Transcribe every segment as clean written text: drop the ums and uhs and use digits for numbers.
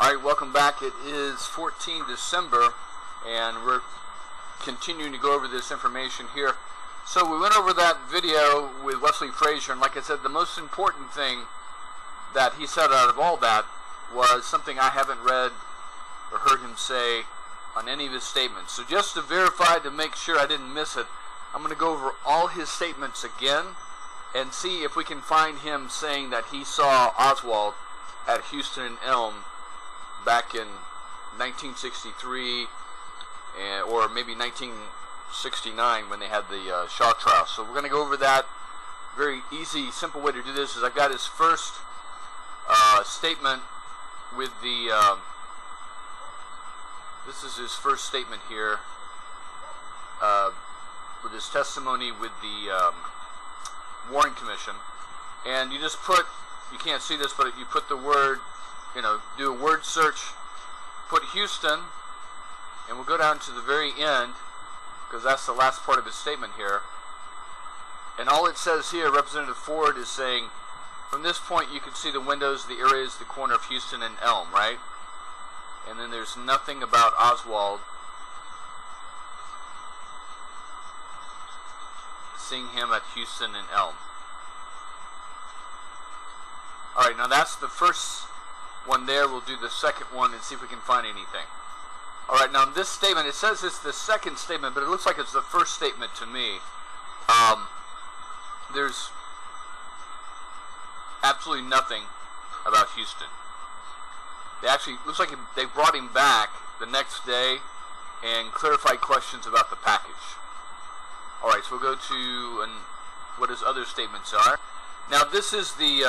Alright, welcome back. It is 14 December, and we're continuing to go over this information here. So we went over that video with Wesley Frazier, and like I said, the most important thing that he said out of all that was something I haven't read or heard him say on any of his statements. So just to verify, to make sure I didn't miss it, I'm going to go over all his statements again and see if we can find him saying that he saw Oswald at Houston and Elm back in 1963 or maybe 1969 when they had the Shaw trial. So we're going to go over that. Very easy, simple way to do this is I've got his first statement with the this is his first statement here with his testimony with the Warren Commission, and you just put, you can't see this, but you put the word, do a word search, put Houston, and we'll go down to the very end, because that's the last part of his statement here. And all it says here, Representative Ford is saying, from this point you can see the windows, the areas, the corner of Houston and Elm, right? And then there's nothing about Oswald seeing him at Houston and Elm. Alright, now that's the first one there. We'll do the second one and see if we can find anything. Alright, now this statement, it says it's the second statement, but it looks like it's the first statement to me. There's absolutely nothing about Houston. They actually, looks like they brought him back the next day and clarified questions about the package. Alright, so we'll go to what his other statements are. Now this is the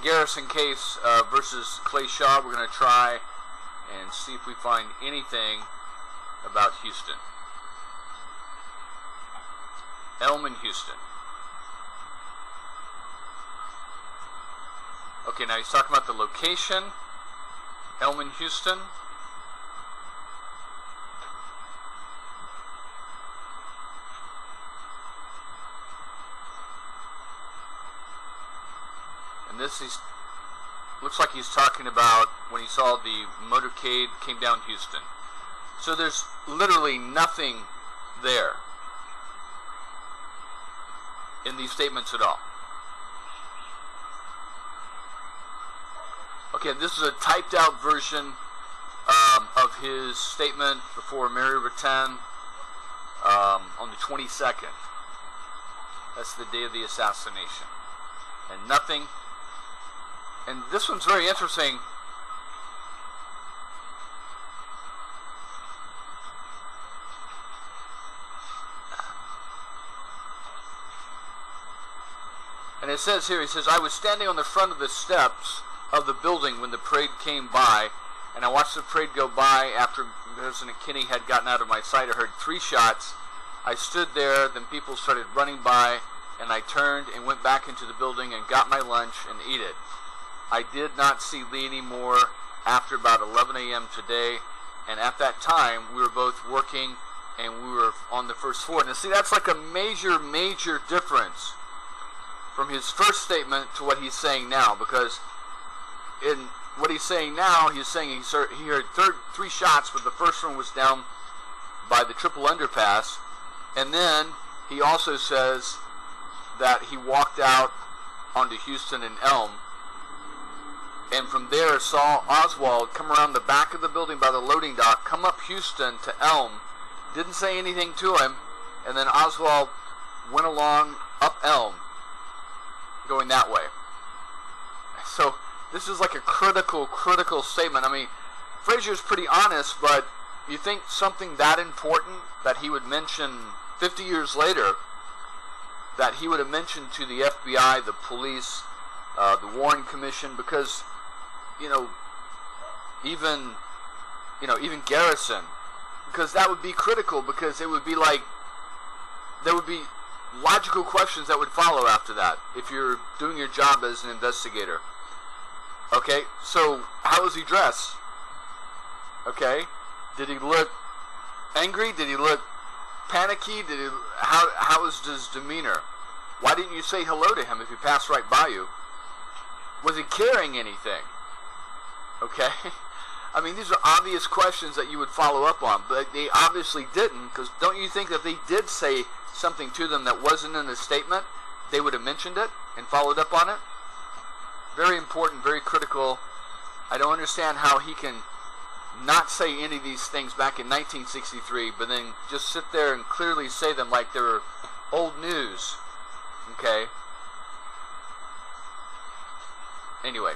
Garrison case versus Clay Shaw. We're going to try and see if we find anything about Houston. Elm and Houston. Okay, now he's talking about the location. Elm and Houston. And this looks like he's talking about when he saw the motorcade came down Houston. So there's literally nothing there in these statements at all. Okay, this is a typed out version of his statement before Mary Rattan on the 22nd. That's the day of the assassination. And nothing. And this one's very interesting. And it says here, he says, I was standing on the front of the steps of the building when the parade came by, and I watched the parade go by. After President Kinney had gotten out of my sight, I heard 3 shots. I stood there, then people started running by, and I turned and went back into the building and got my lunch and ate it. I did not see Lee anymore after about 11 a.m. today, and at that time we were both working and we were on the first floor. Now see, that's like a major, major difference from his first statement to what he's saying now, because in what he's saying now, he's saying he heard 3 shots, but the first one was down by the triple underpass, and then he also says that he walked out onto Houston and Elm, and from there saw Oswald come around the back of the building by the loading dock, come up Houston to Elm, didn't say anything to him, and then Oswald went along up Elm, going that way. So this is like a critical statement. I mean, Frazier's pretty honest, but you think something that important that he would mention 50 years later, that he would have mentioned to the FBI, the police, the Warren Commission, because even Garrison, because that would be critical, because it would be like there would be logical questions that would follow after that if you're doing your job as an investigator. Okay, so how was he dressed? Okay, did he look angry? Did he look panicky? How was his demeanor? Why didn't you say hello to him if he passed right by you? Was he carrying anything? Okay? I mean, these are obvious questions that you would follow up on, but they obviously didn't, because don't you think that they did say something to them that wasn't in the statement, they would have mentioned it and followed up on it? Very important, very critical. I don't understand how he can not say any of these things back in 1963, but then just sit there and clearly say them like they were old news. Okay? Anyway.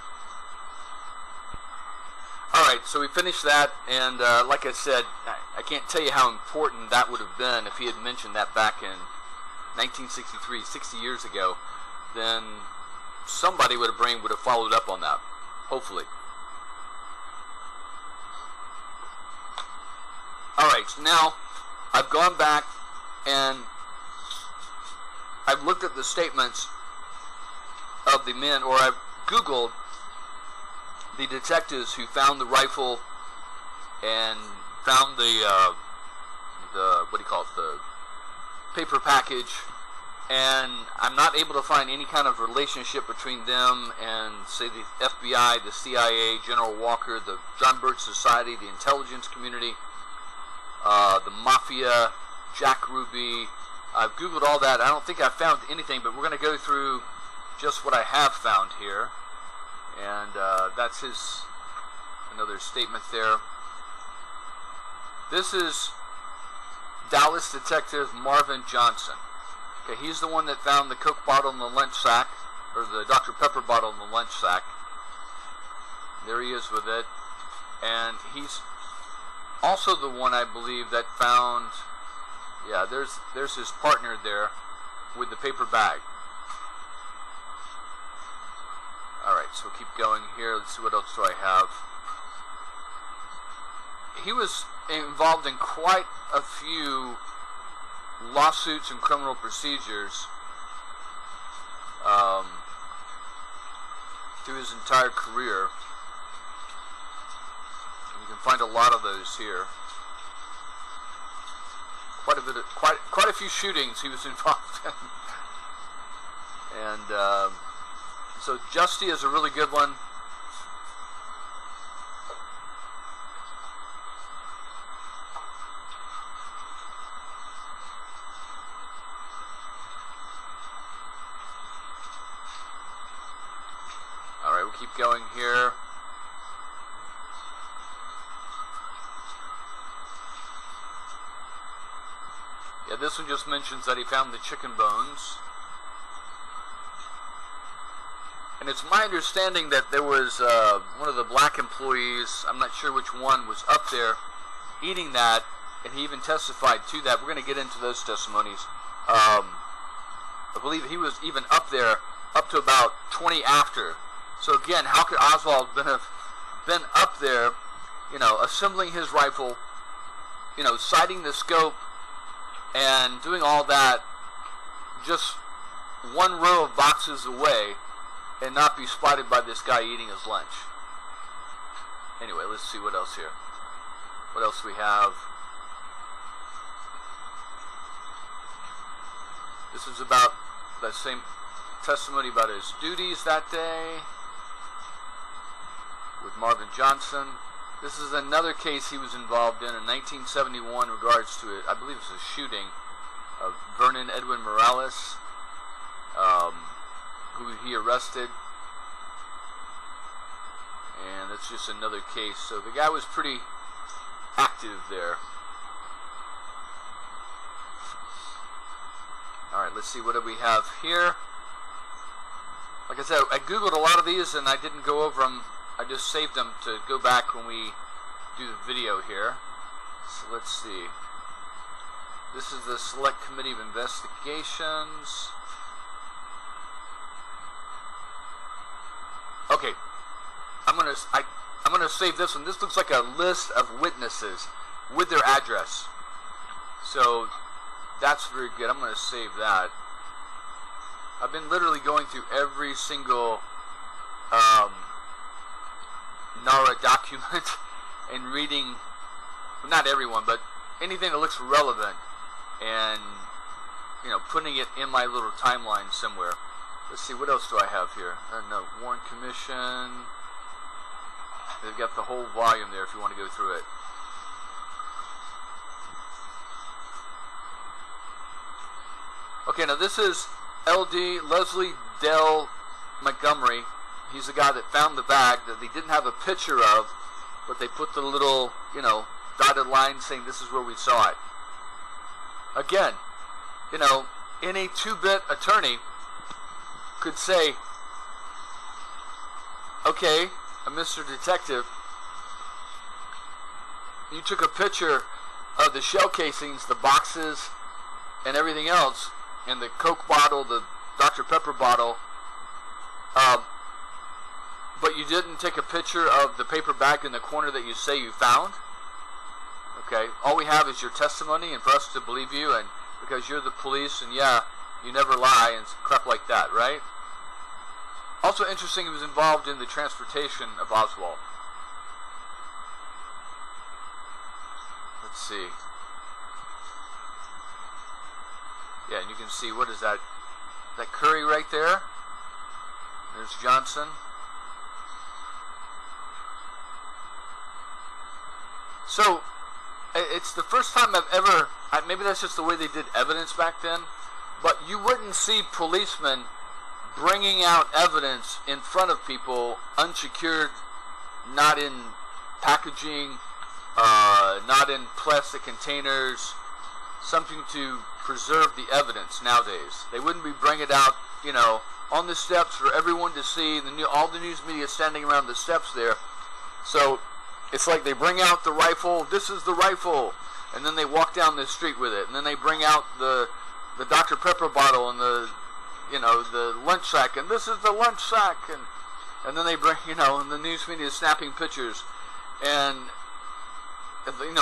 Alright, so we finished that, and like I said, I can't tell you how important that would have been if he had mentioned that back in 1963, 60 years ago. Then somebody with a brain would have followed up on that, hopefully. Alright, so now I've gone back and I've looked at the statements of the men, or I've Googled the detectives who found the rifle and found the what do you call it, the paper package, and I'm not able to find any kind of relationship between them and, say, the FBI, the CIA, General Walker, the John Birch Society, the intelligence community, the Mafia, Jack Ruby. I've Googled all that. I don't think I've found anything, but we're going to go through just what I have found here. And that's another statement there. This is Dallas Detective Marvin Johnson. Okay, he's the one that found the Coke bottle in the lunch sack, or the Dr. Pepper bottle in the lunch sack. There he is with it. And he's also the one, I believe, that found, yeah, there's his partner there with the paper bag. Alright, so we'll keep going here. Let's see, what else do I have. He was involved in quite a few lawsuits and criminal procedures through his entire career. And you can find a lot of those here. Quite a few shootings he was involved in. And so Justy is a really good one. Alright, we'll keep going here. Yeah, this one just mentions that he found the chicken bones. And it's my understanding that there was one of the black employees, I'm not sure which one, was up there eating that, and he even testified to that. We're going to get into those testimonies. I believe he was even up there up to about 20 after. So again, how could Oswald have been up there, you know, assembling his rifle, you know, sighting the scope, and doing all that just one row of boxes away, and not be spotted by this guy eating his lunch? Anyway, let's see what else here. What else we have? This is about that same testimony about his duties that day with Marvin Johnson. This is another case he was involved in 1971 in regards to it. I believe it was a shooting of Vernon Edwin Morales, who he arrested. And that's just another case. So the guy was pretty active there. Alright, let's see, what do we have here? Like I said, I Googled a lot of these and I didn't go over them. I just saved them to go back when we do the video here. So let's see. This is the Select Committee of Investigations. Okay, I'm gonna save this one. This looks like a list of witnesses with their address. So that's very good. I'm gonna save that. I've been literally going through every single NARA document and reading, well, not everyone, but anything that looks relevant, and, you know, putting it in my little timeline somewhere. Let's see, what else do I have here? No, Warren Commission. They've got the whole volume there if you want to go through it. Okay, now this is LD Leslie Dell Montgomery. He's the guy that found the bag that they didn't have a picture of, but they put the little, dotted line saying this is where we saw it. Again, any two-bit attorney could say, okay, Mr. Detective, you took a picture of the shell casings, the boxes, and everything else, and the Coke bottle, the Dr. Pepper bottle, but you didn't take a picture of the paper bag in the corner that you say you found. Okay, all we have is your testimony, and for us to believe you, and because you're the police, and yeah, you never lie, and crap like that, right? Also interesting, he was involved in the transportation of Oswald. Let's see. Yeah, and you can see, what is that? That Curry right there? There's Johnson. So, it's the first time I've ever, maybe that's just the way they did evidence back then, but you wouldn't see policemen bringing out evidence in front of people unsecured, not in packaging, not in plastic containers, something to preserve the evidence nowadays. They wouldn't be bringing it out, on the steps for everyone to see, all the news media standing around the steps there. So it's like they bring out the rifle, this is the rifle, and then they walk down the street with it, and then they bring out the Dr. Pepper bottle and the lunch sack, and this is the lunch sack, and then they bring, and the news media is snapping pictures, and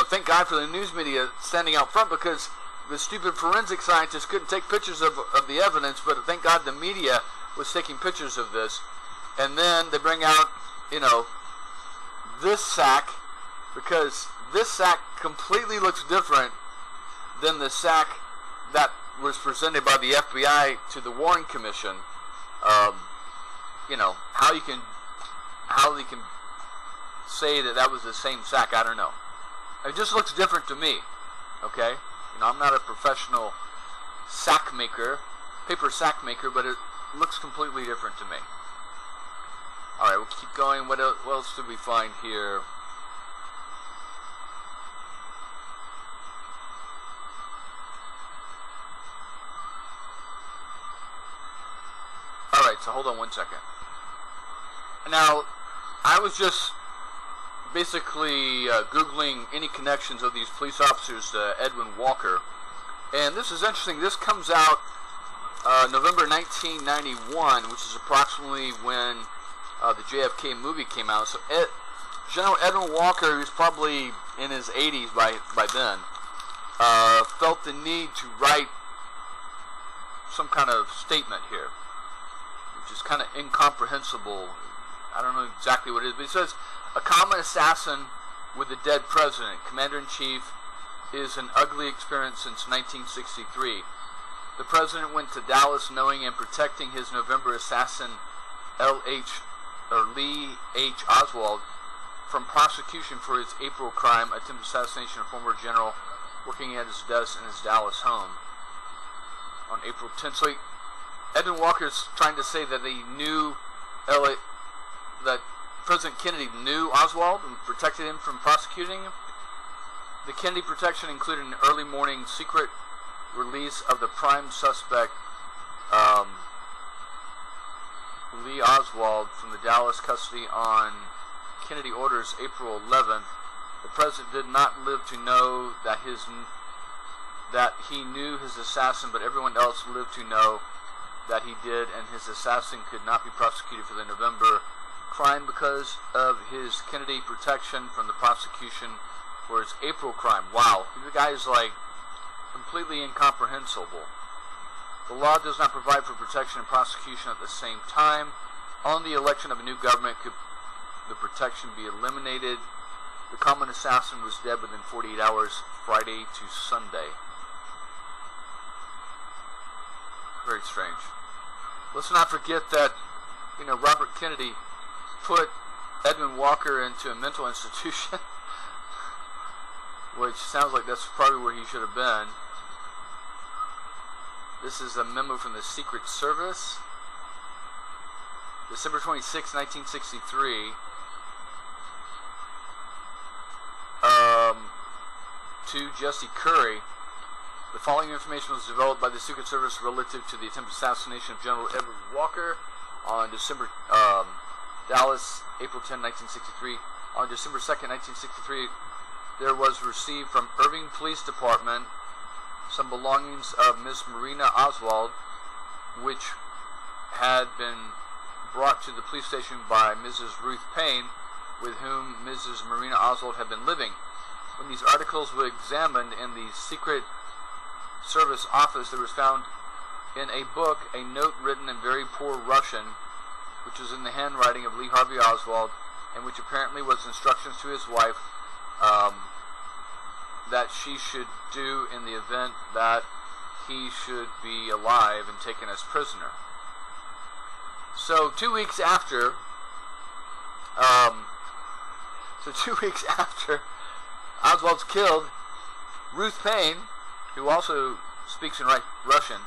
thank God for the news media standing out front, because the stupid forensic scientists couldn't take pictures of the evidence, but thank God the media was taking pictures of this. And then they bring out, this sack, because this sack completely looks different than the sack that was presented by the FBI to the Warren Commission. How they can say that was the same sack, I don't know. It just looks different to me, okay? I'm not a professional sack maker, paper sack maker, but it looks completely different to me. Alright, we'll keep going. What else did we find here? Alright, so hold on one second. Now, I was just basically Googling any connections of these police officers to Edwin Walker. And this is interesting. This comes out November 1991, which is approximately when the JFK movie came out. So General Edwin Walker, who's probably in his 80s by then, felt the need to write some kind of statement here, which is kind of incomprehensible. I don't know exactly what it is, but he says, a common assassin with a dead president, Commander-in-Chief, is an ugly experience since 1963. The president went to Dallas knowing and protecting his November assassin, Lee H. Oswald, from prosecution for his April crime, attempted assassination of former general working at his desk in his Dallas home on April 10th. So Edwin Walker's trying to say that he knew that President Kennedy knew Oswald and protected him from prosecuting him. The Kennedy protection included an early morning secret release of the prime suspect, Lee Oswald, from the Dallas custody on Kennedy orders April 11th. The president did not live to know that he knew his assassin, but everyone else lived to know that he did, and his assassin could not be prosecuted for the November crime because of his Kennedy protection from the prosecution for his April crime. Wow, the guy is like completely incomprehensible. The law does not provide for protection and prosecution at the same time. On the election of a new government, could the protection be eliminated? The common assassin was dead within 48 hours, Friday to Sunday. Very strange. Let's not forget that, Robert Kennedy put Edwin Walker into a mental institution, which sounds like that's probably where he should have been. This is a memo from the Secret Service. December 26, 1963. To Jesse Curry. The following information was developed by the Secret Service relative to the attempted assassination of General Edward Walker on Dallas, April 10, 1963. On December 2nd, 1963, there was received from Irving Police Department some belongings of Miss Marina Oswald, which had been brought to the police station by Mrs. Ruth Payne, with whom Mrs. Marina Oswald had been living. When these articles were examined in the Secret Service office, there was found in a book a note written in very poor Russian, which was in the handwriting of Lee Harvey Oswald, and which apparently was instructions to his wife that she should do in the event that he should be alive and taken as prisoner. So 2 weeks after, Oswald's killed, Ruth Payne, who also speaks in Russian,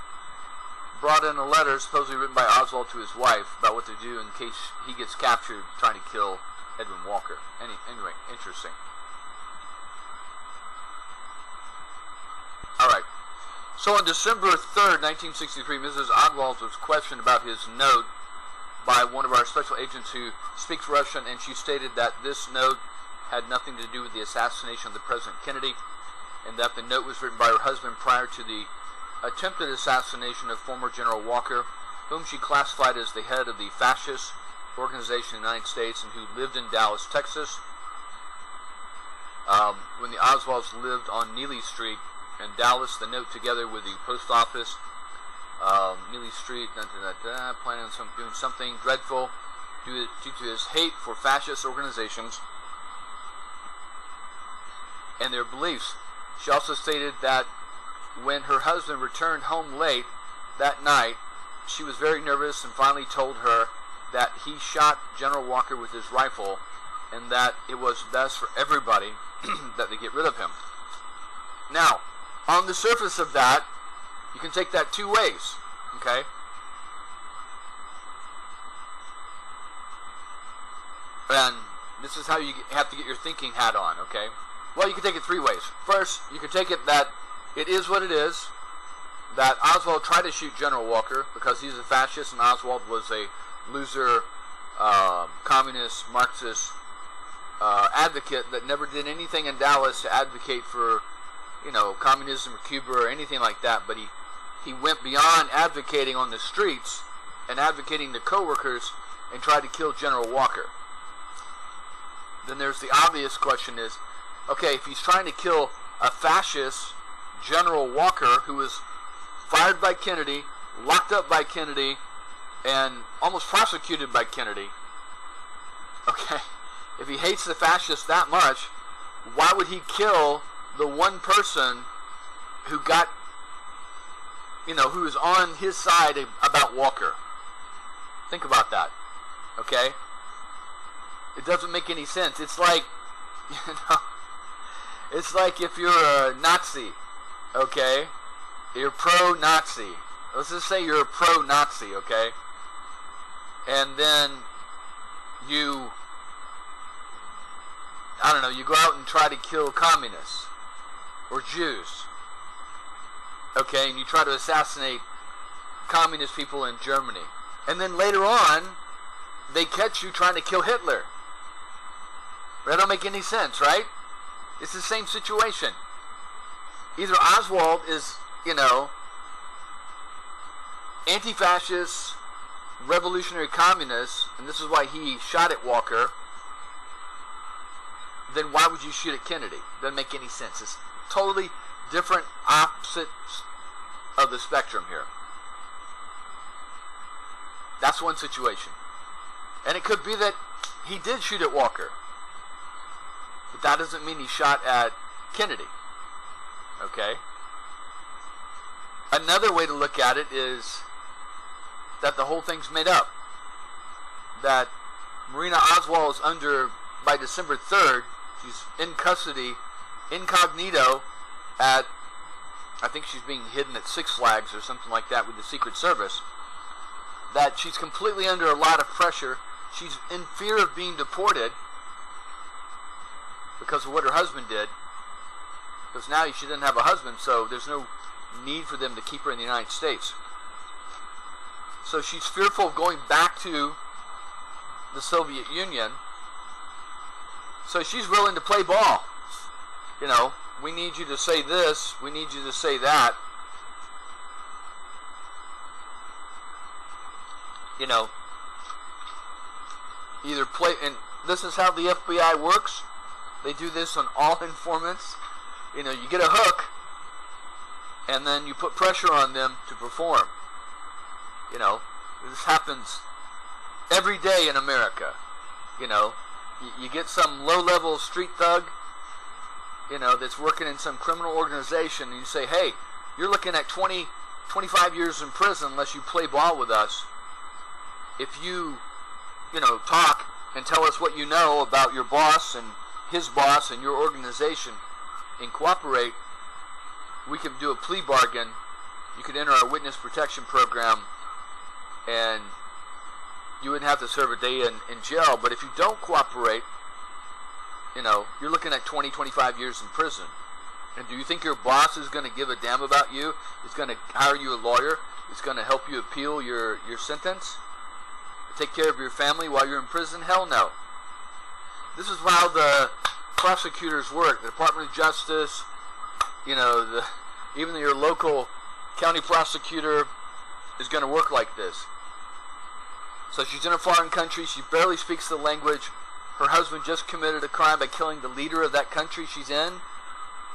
brought in a letter supposedly written by Oswald to his wife about what to do in case he gets captured trying to kill Edwin Walker. Anyway, interesting. Alright. So on December 3rd, 1963, Mrs. Oswald was questioned about his note by one of our special agents who speaks Russian, and she stated that this note had nothing to do with the assassination of the President Kennedy, and that the note was written by her husband prior to the attempted assassination of former General Walker, whom she classified as the head of the fascist organization in the United States and who lived in Dallas, Texas. When the Oswalds lived on Neely Street in Dallas, the note together with the post office, Neely Street, planning on doing something dreadful due to his hate for fascist organizations and their beliefs. She also stated that when her husband returned home late that night, she was very nervous and finally told her that he shot General Walker with his rifle and that it was best for everybody that they get rid of him. Now, on the surface of that, you can take that two ways, okay? And this is how you have to get your thinking hat on, okay? Well, you can take it three ways. First, you can take it that it is what it is, that Oswald tried to shoot General Walker because he's a fascist and Oswald was a loser, communist, Marxist advocate that never did anything in Dallas to advocate for, communism or Cuba or anything like that, but he went beyond advocating on the streets and advocating to coworkers and tried to kill General Walker. Then there's the obvious question is, okay, if he's trying to kill a fascist, General Walker, who was fired by Kennedy, locked up by Kennedy, and almost prosecuted by Kennedy, okay, if he hates the fascists that much, why would he kill the one person who got, who was on his side about Walker? Think about that, okay? It doesn't make any sense. It's like, it's like if you're a Nazi, okay? You're pro-Nazi. Let's just say you're a pro-Nazi, okay? And then you go out and try to kill communists or Jews, okay? And you try to assassinate communist people in Germany. And then later on, they catch you trying to kill Hitler. That don't make any sense, right? It's the same situation. Either Oswald is, anti-fascist, revolutionary communist, and this is why he shot at Walker, then why would you shoot at Kennedy? Doesn't make any sense. It's totally different opposites of the spectrum here. That's one situation. And it could be that he did shoot at Walker. But that doesn't mean he shot at Kennedy. Okay? Another way to look at it is that the whole thing's made up. That Marina Oswald is under, by December 3rd, she's in custody, incognito, at, I think she's being hidden at Six Flags or something like that with the Secret Service, that she's completely under a lot of pressure. She's in fear of being deported because of what her husband did. Because now she doesn't have a husband, so there's no need for them to keep her in the United States. So she's fearful of going back to the Soviet Union. So she's willing to play ball. You know, we need you to say this, we need you to say that. You know, either play, and this is how the FBI works. They do this on all informants. You know, you get a hook, and then you put pressure on them to perform. You know, this happens every day in America. You know, you get some low-level street thug, you know, that's working in some criminal organization, and you say, hey, you're looking at 20, 25 years in prison unless you play ball with us. If you know, talk and tell us what you know about your boss and his boss and your organization and cooperate, we can do a plea bargain. You could enter our witness protection program and you wouldn't have to serve a day in jail. But if you don't cooperate, you know, you're looking at 20, 25 years in prison. And do you think your boss is going to give a damn about you? Is going to hire you a lawyer? Is going to help you appeal your sentence? Take care of your family while you're in prison? Hell no. This is how the prosecutors work. The Department of Justice, you know, even your local county prosecutor is going to work like this. So she's in a foreign country. She barely speaks the language. Her husband just committed a crime by killing the leader of that country she's in.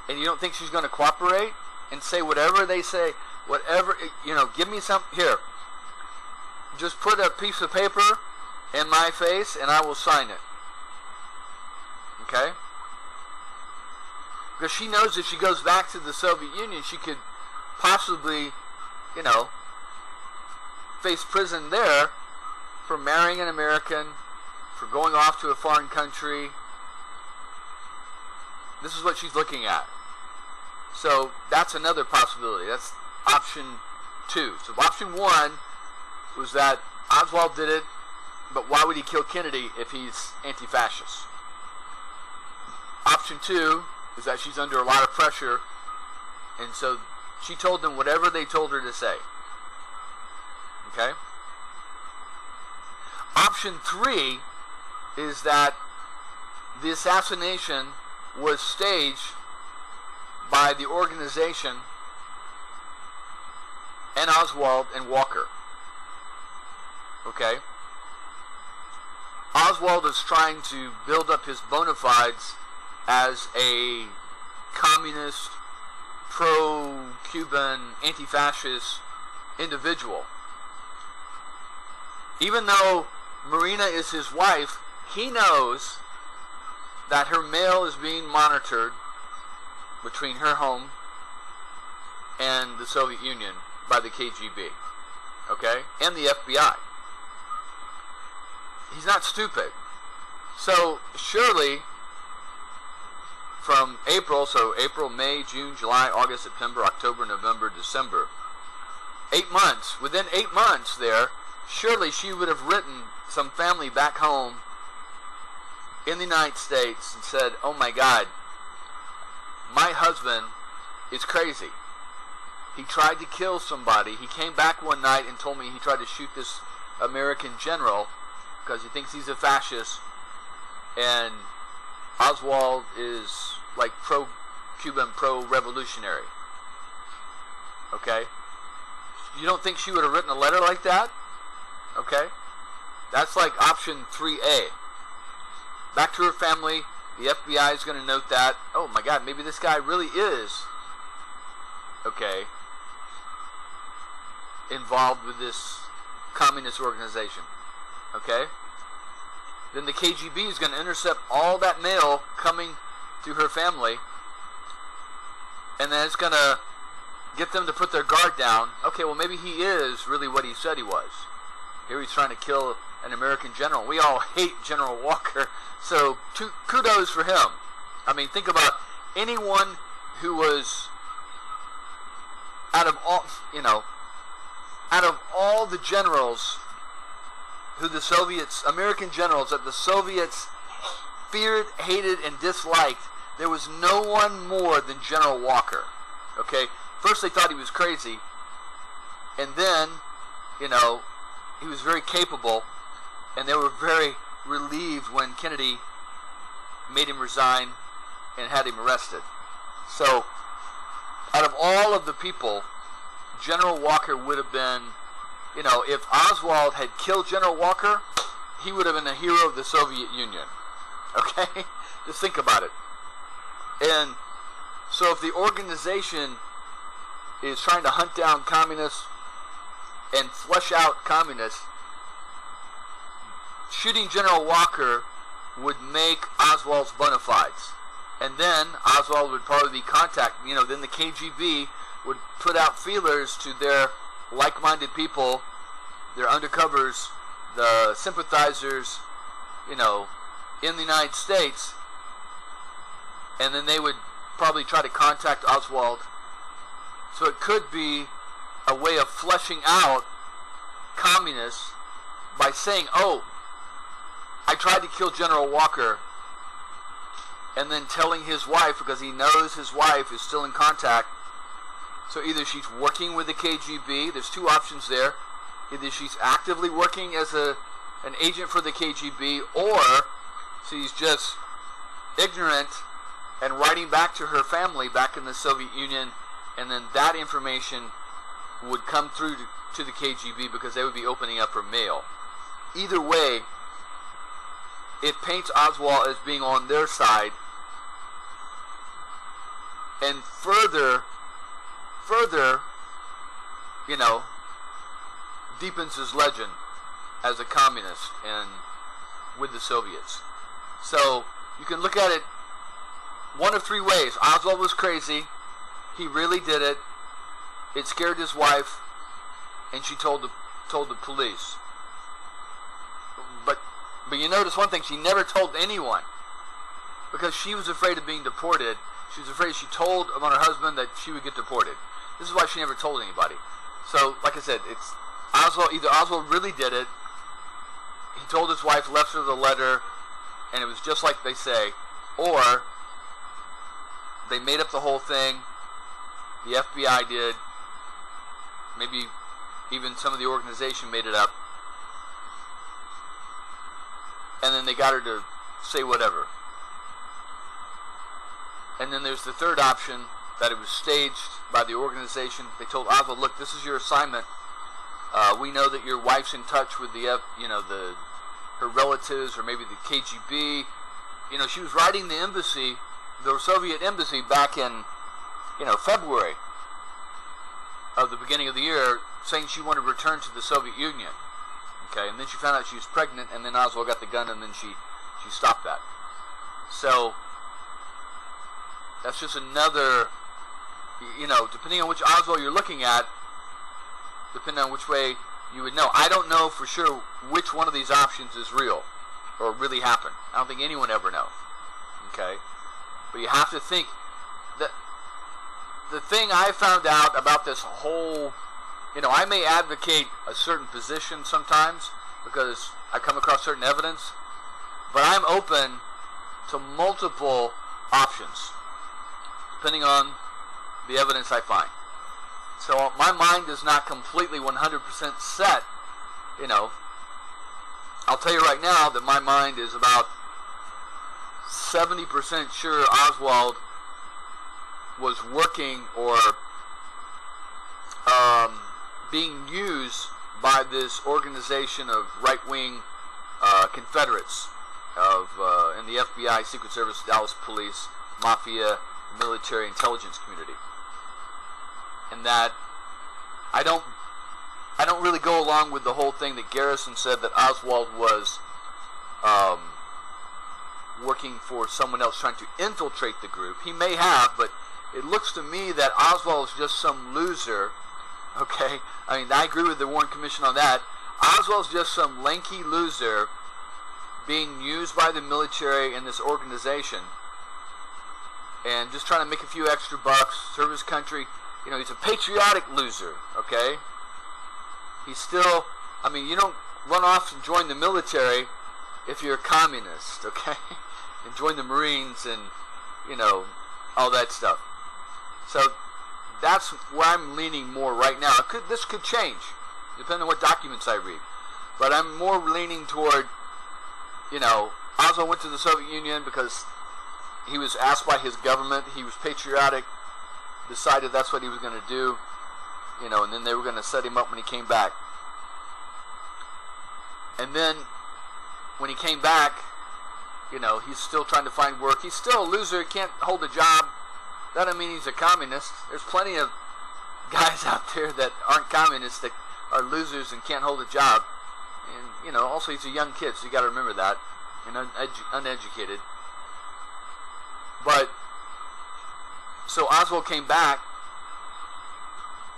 And you don't think she's going to cooperate and say whatever they say, whatever, you know, give me some, here. Just put a piece of paper in my face and I will sign it. Okay? Because she knows if she goes back to the Soviet Union, she could possibly, you know, face prison there for marrying an American, for going off to a foreign country. This is what she's looking at. So that's another possibility. That's option 2. So option 1 was that Oswald did it, but why would he kill Kennedy if he's anti-fascist? Option 2 is that she's under a lot of pressure, and so she told them whatever they told her to say. Okay? Option 3 is that the assassination was staged by the organization and Oswald and Walker. Okay? Oswald is trying to build up his bona fides as a communist, pro-Cuban, anti-fascist individual. Even though Marina is his wife, he knows that her mail is being monitored between her home and the Soviet Union by the KGB, okay, and the FBI. He's not stupid. So surely from April, so April, May, June, July, August, September, October, November, December, 8 months, within 8 months there, surely she would have written some family back home in the United States and said, oh my God, my husband is crazy. He tried to kill somebody. He came back one night and told me he tried to shoot this American general because he thinks he's a fascist, and Oswald is like pro-Cuban, pro-revolutionary. Okay? You don't think she would have written a letter like that? Okay? That's like option 3A. Back to her family. The FBI is going to note that, oh my God, maybe this guy really is, okay, involved with this communist organization. Okay? Then the KGB is going to intercept all that mail coming to her family, and then it's going to get them to put their guard down. Okay, well maybe he is really what he said he was. Here he's trying to kill an American general. We all hate General Walker, so kudos for him. I mean, think about anyone who was out of all the generals who the Soviets, American generals that the Soviets feared, hated, and disliked, there was no one more than General Walker. Okay? First they thought he was crazy, and then, he was very capable, and they were very relieved when Kennedy made him resign and had him arrested. So, out of all of the people, General Walker would have been, if Oswald had killed General Walker, he would have been a hero of the Soviet Union. Okay? Just think about it. And so if the organization is trying to hunt down communists and flush out communists, shooting General Walker would make Oswald's bona fides. And then Oswald would probably be then the KGB would put out feelers to their like-minded people, their undercovers, the sympathizers, in the United States, and then they would probably try to contact Oswald. So it could be a way of fleshing out communists by saying, oh, I tried to kill General Walker, and then telling his wife, because he knows his wife is still in contact. So either she's working with the KGB, there's two options there. Either she's actively working as an agent for the KGB, or she's just ignorant and writing back to her family back in the Soviet Union, and then that information would come through to the KGB because they would be opening up her mail. Either way, it paints Oswald as being on their side, and further, deepens his legend as a communist and with the Soviets. So you can look at it one of three ways. Oswald was crazy. He really did it. It scared his wife, and she told the police. But you notice one thing: she never told anyone because she was afraid of being deported. She was afraid. She told on her husband that she would get deported. This is why she never told anybody. So, like I said, it's Oswald. Either Oswald really did it, he told his wife, left her the letter, and it was just like they say, or they made up the whole thing. The FBI did. Maybe even some of the organization made it up. And then they got her to say whatever. And then there's the third option, that it was staged by the organization. They told Oswald, look, this is your assignment. We know that your wife's in touch with her relatives, or maybe the KGB. She was writing the embassy, the Soviet embassy, back in, February of the beginning of the year, saying she wanted to return to the Soviet Union. Okay, and then she found out she was pregnant, and then Oswald got the gun, and then she stopped that. So that's just another, depending on which Oswald you're looking at, depending on which way you would know. I don't know for sure which one of these options is real or really happened. I don't think anyone ever knows. Okay? But you have to think that the thing I found out about this whole, I may advocate a certain position sometimes because I come across certain evidence, but I'm open to multiple options depending on the evidence I find. So my mind is not completely 100% set. I'll tell you right now that my mind is about 70% sure Oswald was working or being used by this organization of right-wing Confederates in the FBI, Secret Service, Dallas Police, Mafia, military intelligence community. And that I don't really go along with the whole thing that Garrison said, that Oswald was working for someone else trying to infiltrate the group. He may have, but it looks to me that Oswald is just some loser. Okay, I mean, I agree with the Warren Commission on that. Oswald's just some lanky loser being used by the military and this organization and just trying to make a few extra bucks, serve his country. You know, he's a patriotic loser, okay? He's still, I mean, you don't run off and join the military if you're a communist, okay? And join the Marines and, you know, all that stuff. So that's where I'm leaning more right now. This could change, depending on what documents I read. But I'm more leaning toward, you know, Oswald went to the Soviet Union because he was asked by his government. He was patriotic, decided that's what he was going to do, you know, and then they were going to set him up when he came back. And then when he came back, you know, he's still trying to find work. He's still a loser. He can't hold a job. That doesn't mean he's a communist. There's plenty of guys out there that aren't communists that are losers and can't hold a job. And, you know, also he's a young kid, so you got to remember that. And uneducated. But, so Oswald came back.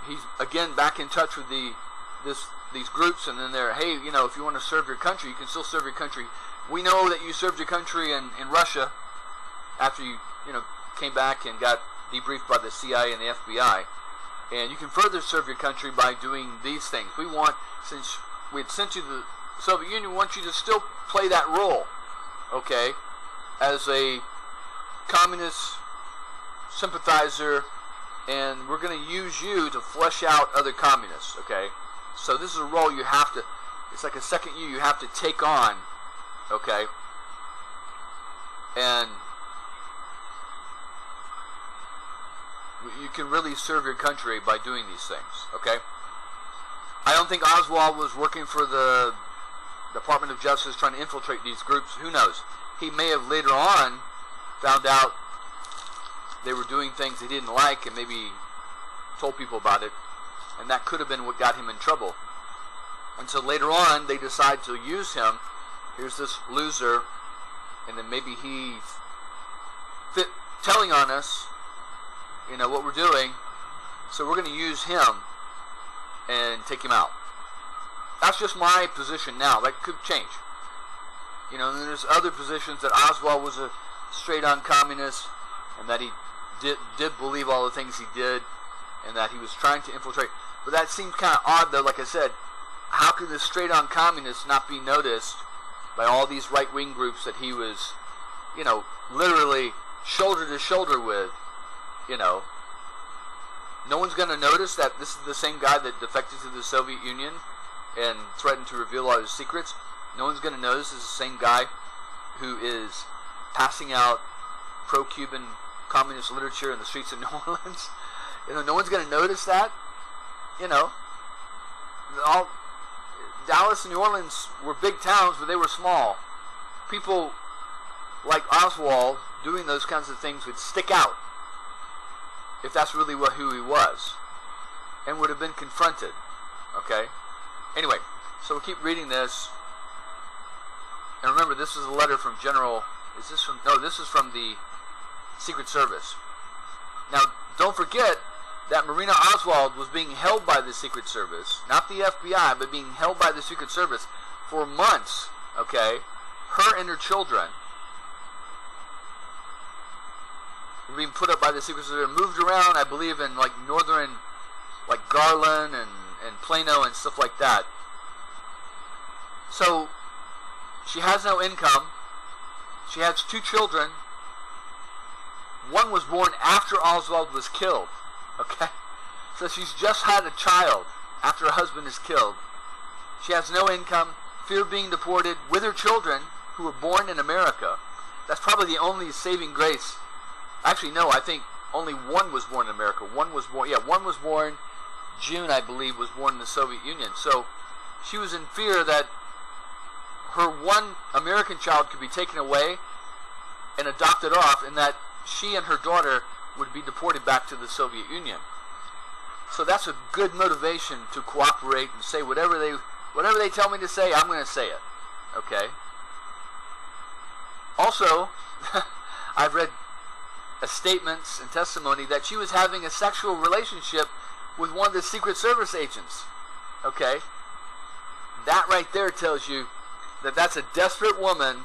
He's, again, back in touch with these groups, and then they're, hey, you know, if you want to serve your country, you can still serve your country. We know that you served your country in Russia after you know, came back and got debriefed by the CIA and the FBI. And you can further serve your country by doing these things. We want, since we had sent you to the Soviet Union, we want you to still play that role, okay, as a communist sympathizer, and we're going to use you to flush out other communists, okay? So this is a role you have to, it's like a second you have to take on, okay? And you can really serve your country by doing these things, okay? I don't think Oswald was working for the Department of Justice trying to infiltrate these groups. Who knows? He may have later on found out they were doing things he didn't like and maybe told people about it, and that could have been what got him in trouble. And so later on, they decide to use him. Here's this loser, and then maybe he's telling on us, you know, what we're doing, so we're going to use him and take him out. That's just my position now. That could change. You know, and there's other positions that Oswald was a straight-on communist, and that he did believe all the things he did, and that he was trying to infiltrate. But that seems kind of odd, though. Like I said, how could this straight-on communist not be noticed by all these right-wing groups that he was, you know, literally shoulder to shoulder with? You know, no one's going to notice that this is the same guy that defected to the Soviet Union and threatened to reveal all his secrets. No one's going to notice this is the same guy who is passing out pro-Cuban communist literature in the streets of New Orleans. You know, no one's going to notice that. You know, Dallas and New Orleans were big towns, but they were small. People like Oswald doing those kinds of things would stick out if that's really who he was, and would have been confronted. Okay? Anyway, so we'll keep reading this. And remember, this is a letter from General... Is this from... No, this is from the Secret Service. Now, don't forget that Marina Oswald was being held by the Secret Service, not the FBI, but being held by the Secret Service for months, okay? Her and her children were being put up by the Secret Service, moved around, I believe, in like northern, like Garland and Plano and stuff like that. So, she has no income. She has 2 children. One was born after Oswald was killed. Okay? So she's just had a child after her husband is killed. She has no income, fear of being deported with her children who were born in America. That's probably the only saving grace. Actually, no, I think only one was born in America. One was born, June, I believe, was born in the Soviet Union. So she was in fear that her one American child could be taken away and adopted off, and that she and her daughter would be deported back to the Soviet Union. So that's a good motivation to cooperate and say whatever they tell me to say, I'm going to say it. Okay? Also, I've read statements and testimony that she was having a sexual relationship with one of the Secret Service agents. Okay? That right there tells you that that's a desperate woman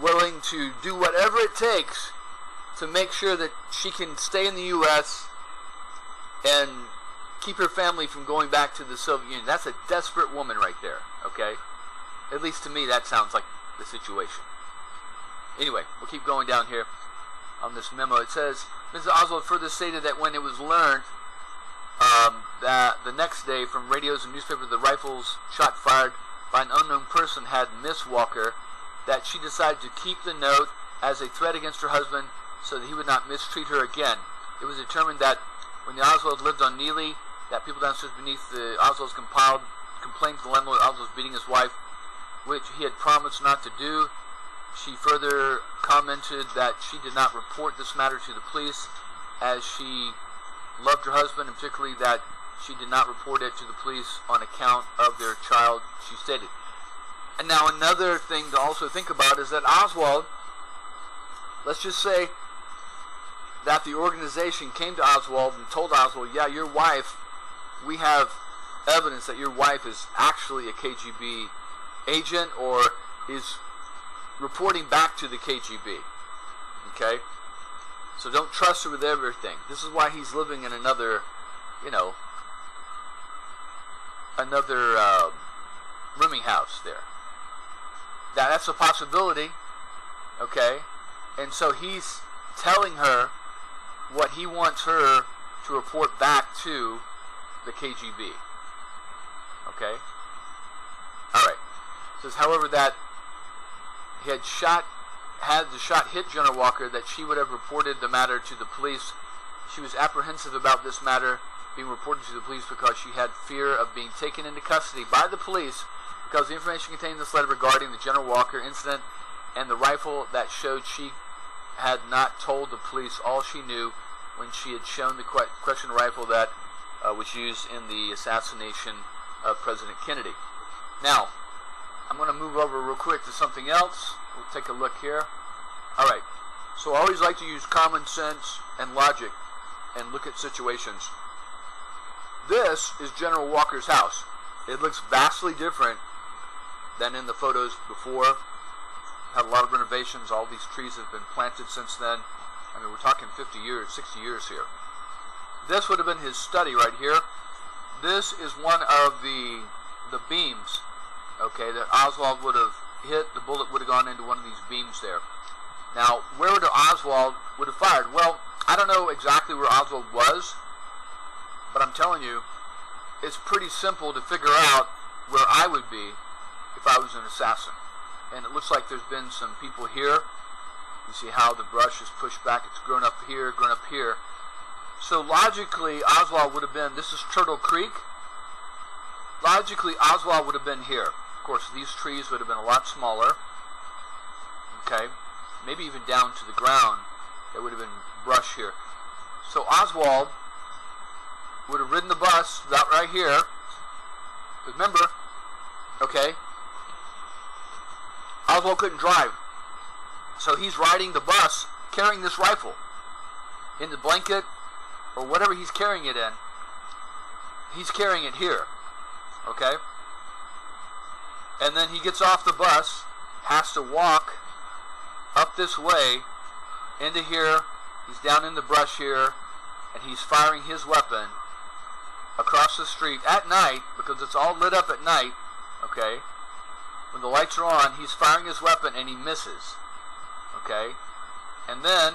willing to do whatever it takes to make sure that she can stay in the U.S. and keep her family from going back to the Soviet Union. That's a desperate woman right there, okay? At least to me, that sounds like the situation. Anyway, we'll keep going down here on this memo. It says, Mrs. Oswald further stated that when it was learned that the next day from radios and newspapers the rifles shot fired by an unknown person had Miss Walker, that she decided to keep the note as a threat against her husband so that he would not mistreat her again. It was determined that when the Oswald lived on Neely, that people downstairs beneath the Oswalds complained to the landlord that Oswald was beating his wife, which he had promised not to do. She further commented that she did not report this matter to the police as she loved her husband, and particularly that she did not report it to the police on account of their child, she stated. And now another thing to also think about is that Oswald, let's just say that the organization came to Oswald and told Oswald, yeah, your wife, we have evidence that your wife is actually a KGB agent or is reporting back to the KGB. Okay? So don't trust her with everything. This is why he's living in another, rooming house there. That's a possibility. Okay? And so he's telling her what he wants her to report back to the KGB. Okay? Alright. It says, however, that he had the shot hit General Walker, that she would have reported the matter to the police. She was apprehensive about this matter being reported to the police because she had fear of being taken into custody by the police because the information contained in this letter regarding the General Walker incident and the rifle that showed she had not told the police all she knew when she had shown the questioned rifle that was used in the assassination of President Kennedy. Now, I'm going to move over real quick to something else. We'll take a look here. Alright, so I always like to use common sense and logic and look at situations. This is General Walker's house. It looks vastly different than in the photos before. Had a lot of renovations. All these trees have been planted since then. I mean, we're talking 50 years, 60 years here. This would have been his study right here. This is one of the beams, okay, that Oswald would have hit. The bullet would have gone into one of these beams there. Now, where would Oswald would have fired? Well, I don't know exactly where Oswald was, but I'm telling you, it's pretty simple to figure out where I would be if I was an assassin. And it looks like there's been some people here. You see how the brush is pushed back. It's grown up here, grown up here. So logically, Oswald would have been, this is Turtle Creek. Logically, Oswald would have been here. Of course, these trees would have been a lot smaller. Okay? Maybe even down to the ground. There would have been brush here. So Oswald would have ridden the bus out right here. Remember, okay, Oswald couldn't drive. So he's riding the bus carrying this rifle in the blanket or whatever he's carrying it in. He's carrying it here. Okay? And then he gets off the bus, has to walk up this way into here. He's down in the brush here, and he's firing his weapon across the street at night, because it's all lit up at night. Okay? When the lights are on, he's firing his weapon and he misses. Okay? And then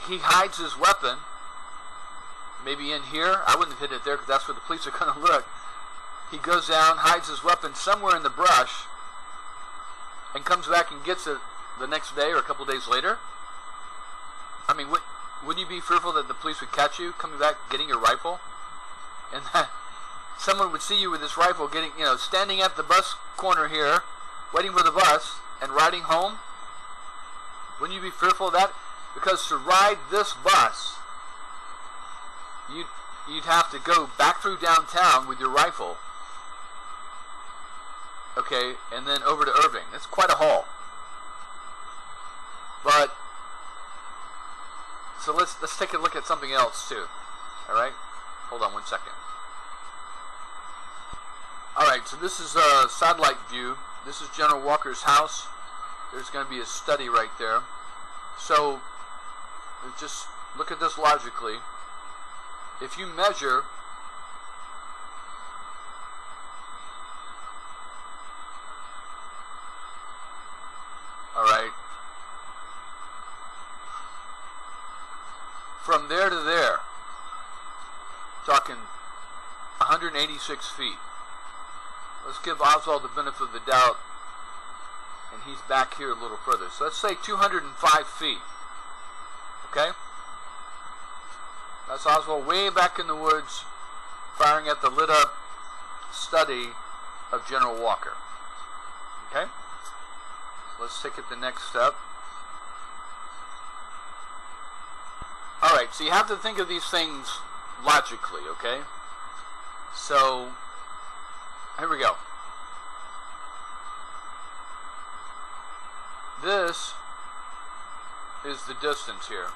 he hides his weapon, maybe in here. I wouldn't have hit it there because that's where the police are going to look. He goes down, hides his weapon somewhere in the brush, and comes back and gets it the next day or a couple days later. I mean, wouldn't you be fearful that the police would catch you coming back getting your rifle? And that someone would see you with this rifle getting, standing at the bus corner here, waiting for the bus, and riding home? Wouldn't you be fearful of that? Because to ride this bus, you'd have to go back through downtown with your rifle. Okay, and then over to Irving. That's quite a haul. But so let's take a look at something else too. All right, hold on one second. Alright, so this is a satellite view. This is General Walker's house. There's going to be a study right there. So, just look at this logically. If you measure alright, from there to there, talking 186 feet. Let's give Oswald the benefit of the doubt, and he's back here a little further. So let's say 205 feet. Okay? That's Oswald way back in the woods, firing at the lit up study of General Walker. Okay? Let's take it the next step. Alright, so you have to think of these things logically, okay? So, here we go. This is the distance here.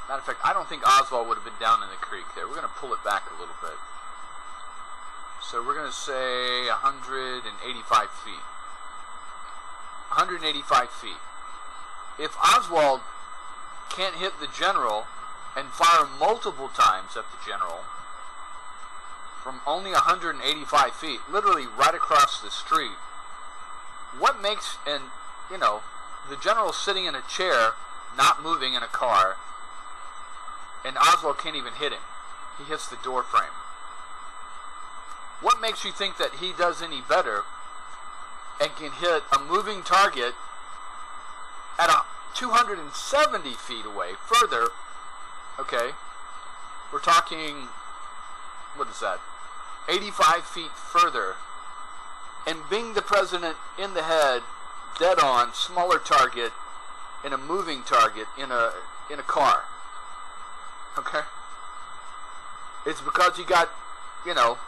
Matter of fact, I don't think Oswald would have been down in the creek there. We're going to pull it back a little bit. So we're going to say 185 feet. 185 feet. If Oswald can't hit the general and fire multiple times at the general from only 185 feet, literally right across the street, what makes, and you know, the general's sitting in a chair, not moving in a car, and Oswald can't even hit him. He hits the door frame. What makes you think that he does any better and can hit a moving target at 270 feet away, further, okay, we're talking, what is that, 85 feet further, and bing the president in the head, dead on, smaller target, in a moving target, in a car, okay? It's because you got, you know,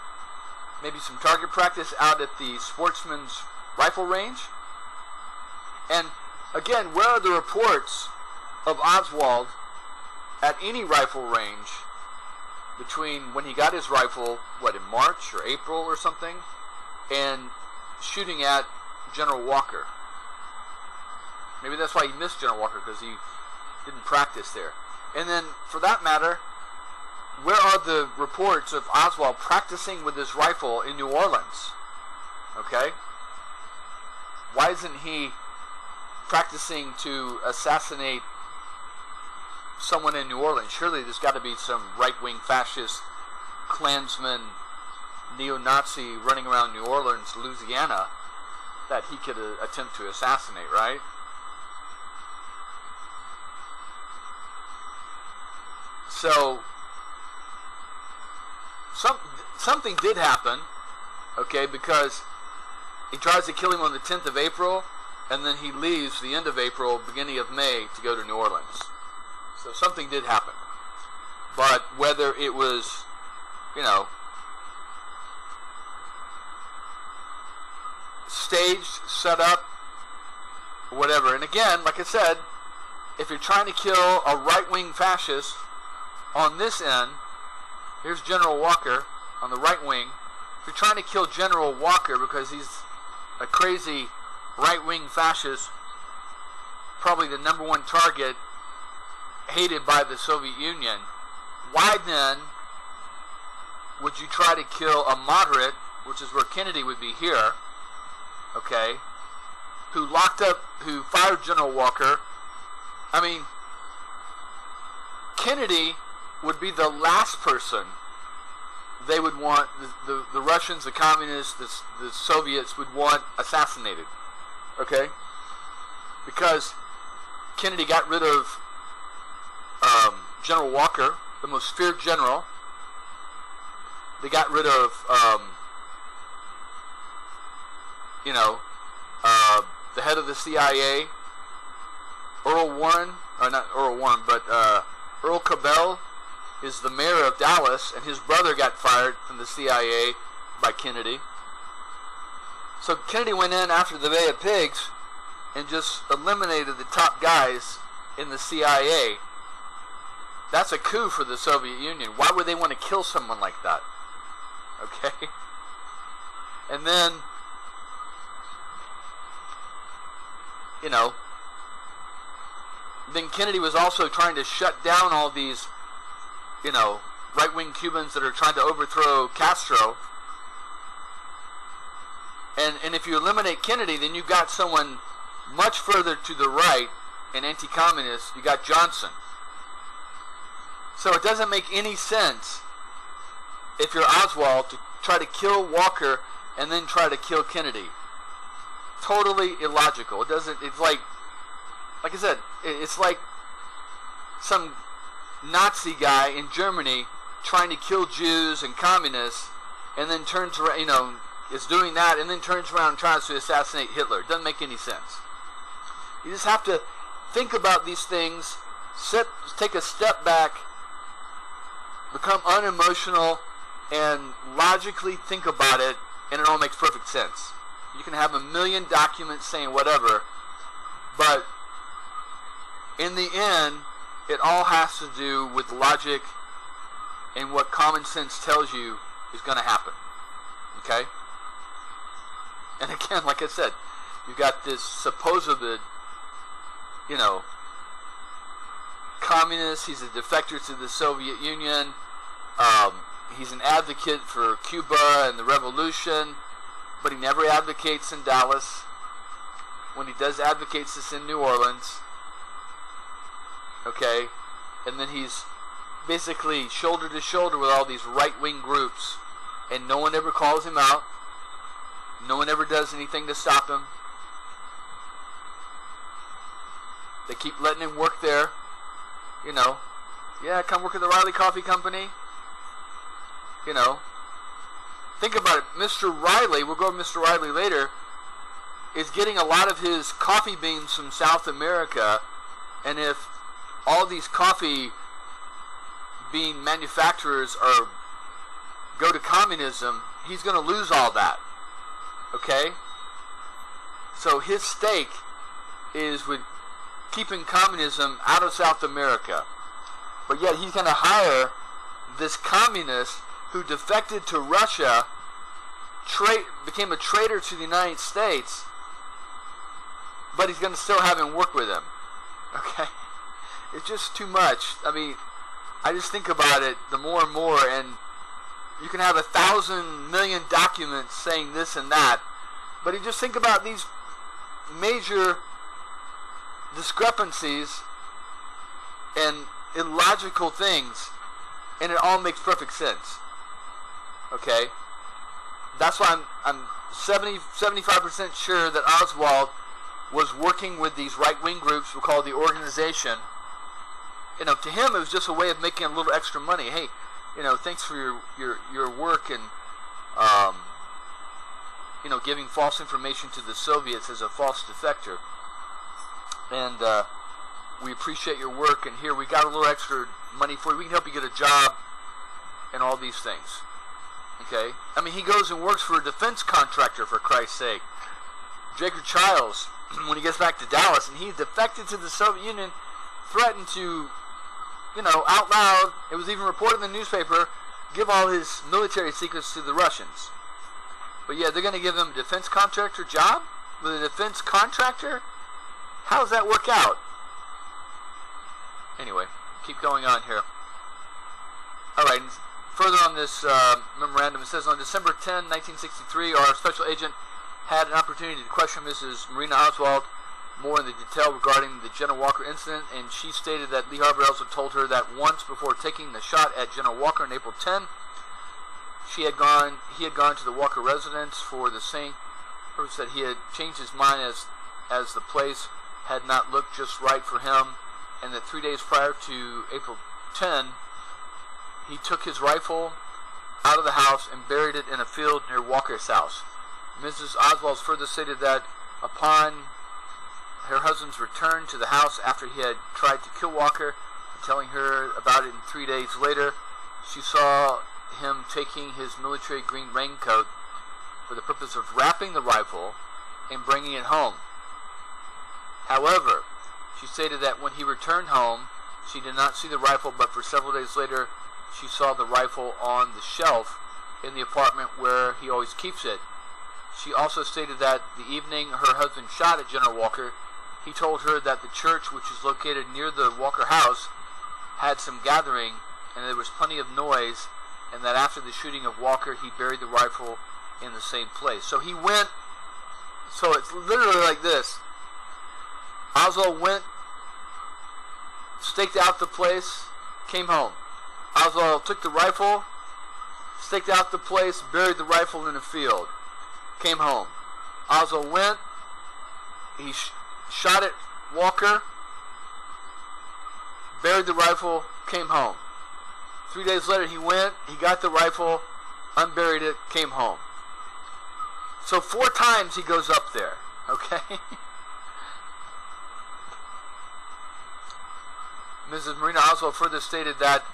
maybe some target practice out at the sportsman's rifle range. And again, where are the reports of Oswald at any rifle range between when he got his rifle, what, in March or April or something, and shooting at General Walker? Maybe that's why he missed General Walker, because he didn't practice there. And then, for that matter, where are the reports of Oswald practicing with his rifle in New Orleans? Okay? Why isn't he practicing to assassinate someone in New Orleans? Surely there's got to be some right-wing fascist, Klansman, neo-Nazi running around New Orleans, Louisiana, that he could attempt to assassinate, right? So, something did happen, okay, because he tries to kill him on the 10th of April, and then he leaves the end of April, beginning of May, to go to New Orleans. So something did happen. But whether it was, you know, staged, set up, whatever. And again, like I said, if you're trying to kill a right-wing fascist on this end, here's General Walker on the right wing. If you're trying to kill General Walker because he's a crazy right-wing fascist, probably the #1 target, hated by the Soviet Union, why then would you try to kill a moderate, which is where Kennedy would be here, okay, who fired General Walker? I mean, Kennedy would be the last person they would want, the Russians, the communists, the Soviets would want assassinated, okay? Because Kennedy got rid of General Walker, the most feared general. They got rid of, the head of the CIA, Earl Warren, or not Earl Warren, but Earl Cabell is the mayor of Dallas, and his brother got fired from the CIA by Kennedy. So Kennedy went in after the Bay of Pigs and just eliminated the top guys in the CIA. That's a coup for the Soviet Union. Why would they want to kill someone like that? Okay? And then, you know, then Kennedy was also trying to shut down all these, you know, right-wing Cubans that are trying to overthrow Castro. And if you eliminate Kennedy, then you've got someone much further to the right, an anti-communist. You got Johnson. So it doesn't make any sense if you're Oswald to try to kill Walker and then try to kill Kennedy. Totally illogical. It doesn't. It's like I said, it's like some Nazi guy in Germany trying to kill Jews and communists, and then turns around, you know, is doing that, and then turns around and tries to assassinate Hitler. It doesn't make any sense. You just have to think about these things, take a step back, become unemotional, and logically think about it, and it all makes perfect sense. You can have a million documents saying whatever, but in the end, it all has to do with logic and what common sense tells you is going to happen. Okay? And again, like I said, you've got this supposed, you know, communist. He's a defector to the Soviet Union. He's an advocate for Cuba and the revolution, but he never advocates in Dallas. When he does advocates, it's in New Orleans. Okay? And then he's basically shoulder to shoulder with all these right-wing groups, and no one ever calls him out. No one ever does anything to stop him. They keep letting him work there. You know, yeah, come work at the Riley Coffee Company. You know, think about it. Mr. Riley, we'll go over Mr. Riley later, is getting a lot of his coffee beans from South America, and if all these coffee bean manufacturers go to communism, he's going to lose all that. Okay? So his stake is with keeping communism out of South America. But yet he's going to hire this communist who defected to Russia, became a traitor to the United States, but he's going to still have him work with him. Okay? It's just too much. I mean, I just think about it the more and more, and you can have 1,000 million documents saying this and that, but you just think about these major discrepancies and illogical things, and it all makes perfect sense. Okay? That's why I'm 75% sure that Oswald was working with these right-wing groups we call the organization. You know, to him it was just a way of making a little extra money. Hey, you know, thanks for your work and you know, giving false information to the Soviets as a false defector. And we appreciate your work, and here we got a little extra money for you. We can help you get a job and all these things. Okay? I mean, he goes and works for a defense contractor, for Christ's sake. Jacob Childs, when he gets back to Dallas, and he defected to the Soviet Union, threatened to, you know, out loud, it was even reported in the newspaper, give all his military secrets to the Russians. But yeah, they're going to give him a defense contractor job with a defense contractor? How does that work out? Anyway, keep going on here. Alright, further on this memorandum, it says, on December 10, 1963, our special agent had an opportunity to question Mrs. Marina Oswald more in the detail regarding the General Walker incident, and she stated that Lee Harvey also told her that once before taking the shot at General Walker on April 10, he had gone to the Walker residence for the same purpose, that he had changed his mind as the place had not looked just right for him, and that 3 days prior to April 10, he took his rifle out of the house and buried it in a field near Walker's house. Mrs. Oswald further stated that upon her husband's return to the house after he had tried to kill Walker, telling her about it 3 days later, she saw him taking his military green raincoat for the purpose of wrapping the rifle and bringing it home. However, she stated that when he returned home, she did not see the rifle, but for several days later, she saw the rifle on the shelf in the apartment where he always keeps it, She also stated that the evening her husband shot at General Walker, he told her that the church, which is located near the Walker house, had some gathering and there was plenty of noise, and that after the shooting of Walker, he buried the rifle in the same place. So he went, so it's literally like this. Oswald went, staked out the place, came home. Oswald took the rifle, staked out the place, buried the rifle in a field, came home. Oswald went, he shot at Walker, buried the rifle, came home. 3 days later he went, he got the rifle, unburied it, came home. So 4 times he goes up there, okay? Mrs. Marina Oswald further stated that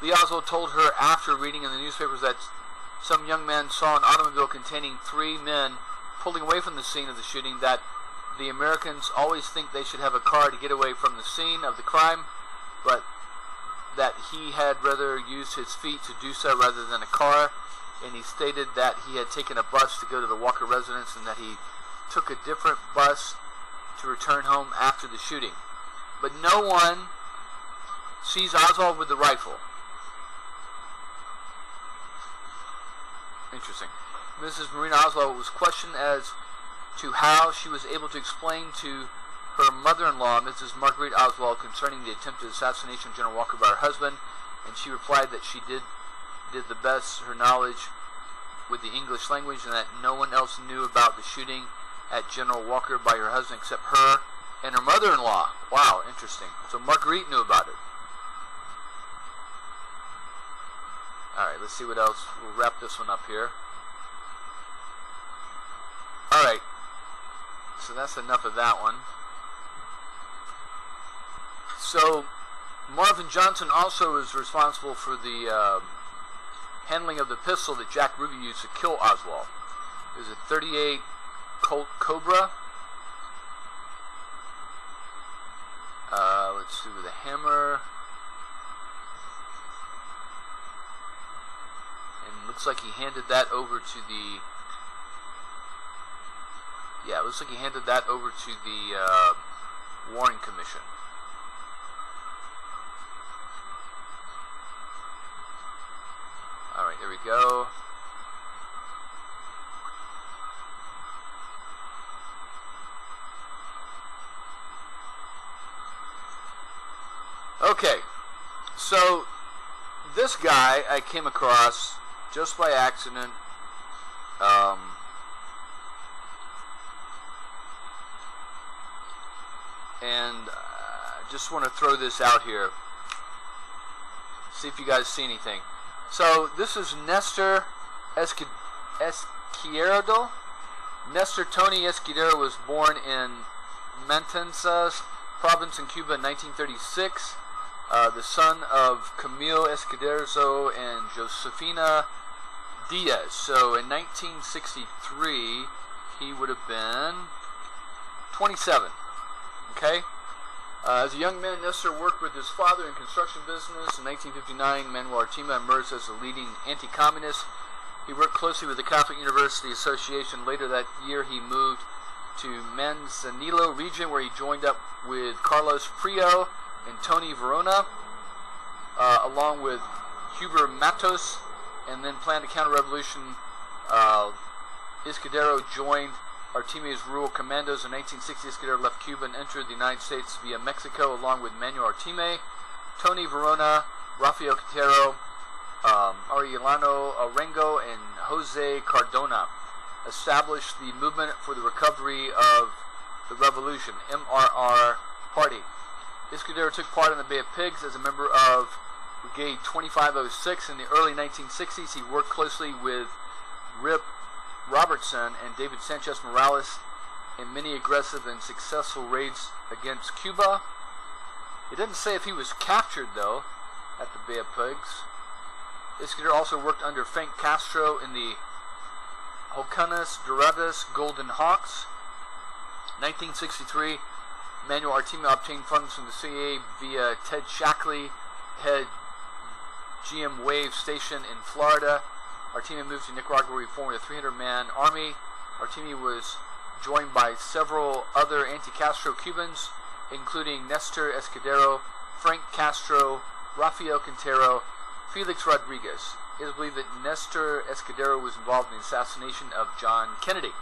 Lee Oswald told her after reading in the newspapers that some young man saw an automobile containing 3 men pulling away from the scene of the shooting, that the Americans always think they should have a car to get away from the scene of the crime, but that he had rather used his feet to do so rather than a car. And he stated that he had taken a bus to go to the Walker residence and that he took a different bus to return home after the shooting. But no one sees Oswald with the rifle. Interesting. Mrs. Marina Oswald was questioned as to how she was able to explain to her mother-in-law, Mrs. Marguerite Oswald, concerning the attempted assassination of General Walker by her husband, and she replied that she did the best her knowledge with the English language, and that no one else knew about the shooting at General Walker by her husband except her and her mother-in-law. Wow, interesting. So Marguerite knew about it. Alright, let's see what else. We'll wrap this one up here. Alright, so that's enough of that one. So Marvin Johnson also is responsible for the handling of the pistol that Jack Ruby used to kill Oswald. It was a .38 Colt Cobra. Let's see, with a hammer. And it looks like he handed that over to the... Yeah, it looks like he handed that over to the Warren Commission. Alright, there we go. Okay, so this guy I came across just by accident. And just want to throw this out here. See if you guys see anything. So this is Nestor Izquierdo. Nestor Tony Izquierdo was born in Matanzas province in Cuba in 1936. The son of Camille Izquierdo and Josefina Diaz. So in 1963, he would have been 27. Okay? As a young man, Nestor worked with his father in construction business. In 1959, Manuel Artima emerged as a leading anti-communist. He worked closely with the Catholic University Association. Later that year, he moved to Manzanillo region, where he joined up with Carlos Prio and Tony Verona, along with Huber Matos, and then planned a counter-revolution. Izquierdo joined Artime's rural commandos. In 1960, Izquierdo left Cuba and entered the United States via Mexico, along with Manuel Artime, Tony Verona, Rafael Quintero, Arellano Arengo, and Jose Cardona. Established the Movement for the Recovery of the Revolution, MRR Party. Izquierdo took part in the Bay of Pigs as a member of Brigade 2506. In the early 1960s, he worked closely with Rip Robertson and David Sanchez Morales in many aggressive and successful raids against Cuba. It doesn't say if he was captured, though, at the Bay of Pigs. Izquierdo also worked under Frank Castro in the Halcones Doradas Golden Hawks. 1963, Manuel Artima obtained funds from the CIA via Ted Shackley, head GM Wave Station in Florida, Artemia moved to Nicaragua, reformed a 300-man army. Artemia was joined by several other anti-Castro Cubans, including Nestor Escudero, Frank Castro, Rafael Quintero, Felix Rodriguez. It is believed that Nestor Escudero was involved in the assassination of John Kennedy.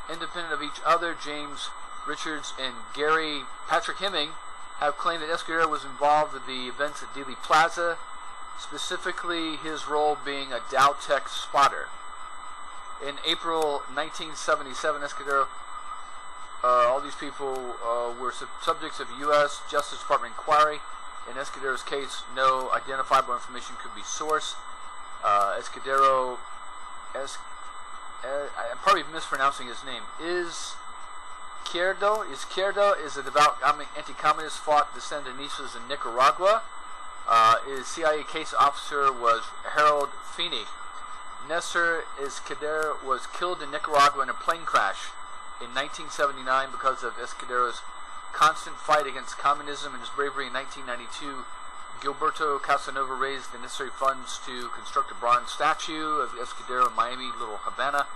Independent of each other, James Richards and Gary Patrick Hemming have claimed that Escudero was involved in the events at Dealey Plaza, specifically his role being a Dowtech spotter. In April 1977, Escudero, all these people were subjects of U.S. Justice Department inquiry. In Escudero's case, no identifiable information could be sourced. Escudero, I'm probably mispronouncing his name, Izquierdo is a devout anti-communist, fought the Sandinistas in Nicaragua. His CIA case officer was Harold Feeney. Nestor Escudero was killed in Nicaragua in a plane crash in 1979 because of Escudero's constant fight against communism and his bravery. In 1992, Gilberto Casanova raised the necessary funds to construct a bronze statue of Escudero in Miami, Little Havana.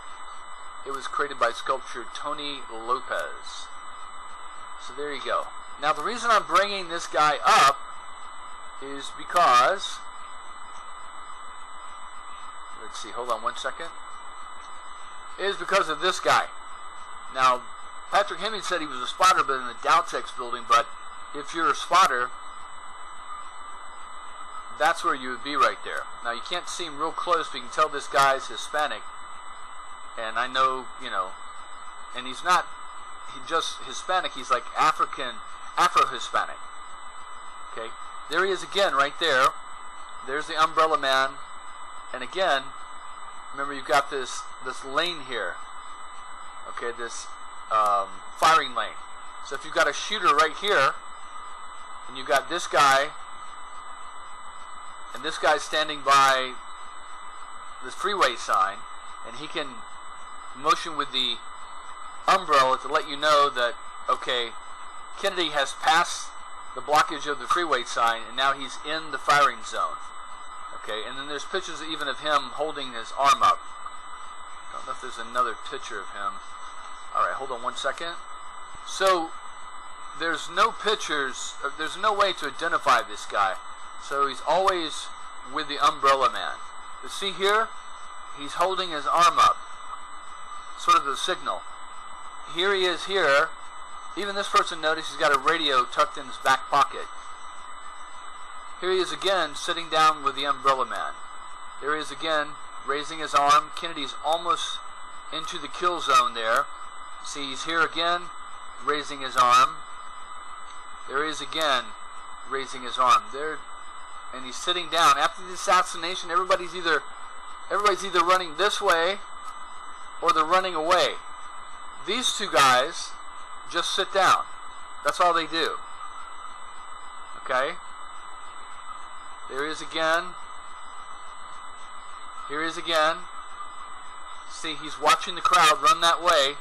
It was created by sculptor Tony Lopez. So there you go. Now the reason I'm bringing this guy up is because, let's see, hold on one second, is because of this guy. Now, Patrick Hemming said he was a spotter, but in the Dowtex building, but if you're a spotter, that's where you would be right there. Now, you can't see him real close, but you can tell this guy's Hispanic. And I know, and he's not just Hispanic, he's like Afro-Hispanic. Okay, there he is again, right there. There's the umbrella man. And again, remember you've got this lane here. Okay, this firing lane. So if you've got a shooter right here, and you've got this guy, and this guy's standing by this freeway sign, and he can motion with the umbrella to let you know that, okay, Kennedy has passed the blockage of the freeway sign, and now he's in the firing zone. Okay, and then there's pictures even of him holding his arm up. I don't know if there's another picture of him. Alright, hold on one second. So, there's no pictures, there's no way to identify this guy. So he's always with the umbrella man. But see here, he's holding his arm up. Sort of the signal. Here he is here. Even this person noticed he's got a radio tucked in his back pocket. Here he is again, sitting down with the umbrella man. There he is again, raising his arm. Kennedy's almost into the kill zone there. See, he's here again, raising his arm. There he is again, raising his arm. There, and he's sitting down. After the assassination, everybody's either running this way or they're running away. These two guys just sit down. That's all they do. Okay? There he is again. Here he is again. See, he's watching the crowd run that way.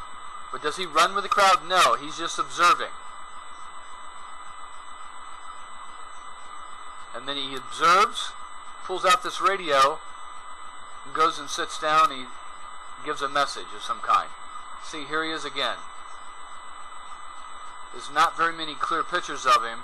But does he run with the crowd? No, he's just observing. And then he observes, pulls out this radio, and goes and sits down. He gives a message of some kind. See, here he is again. There's not very many clear pictures of him.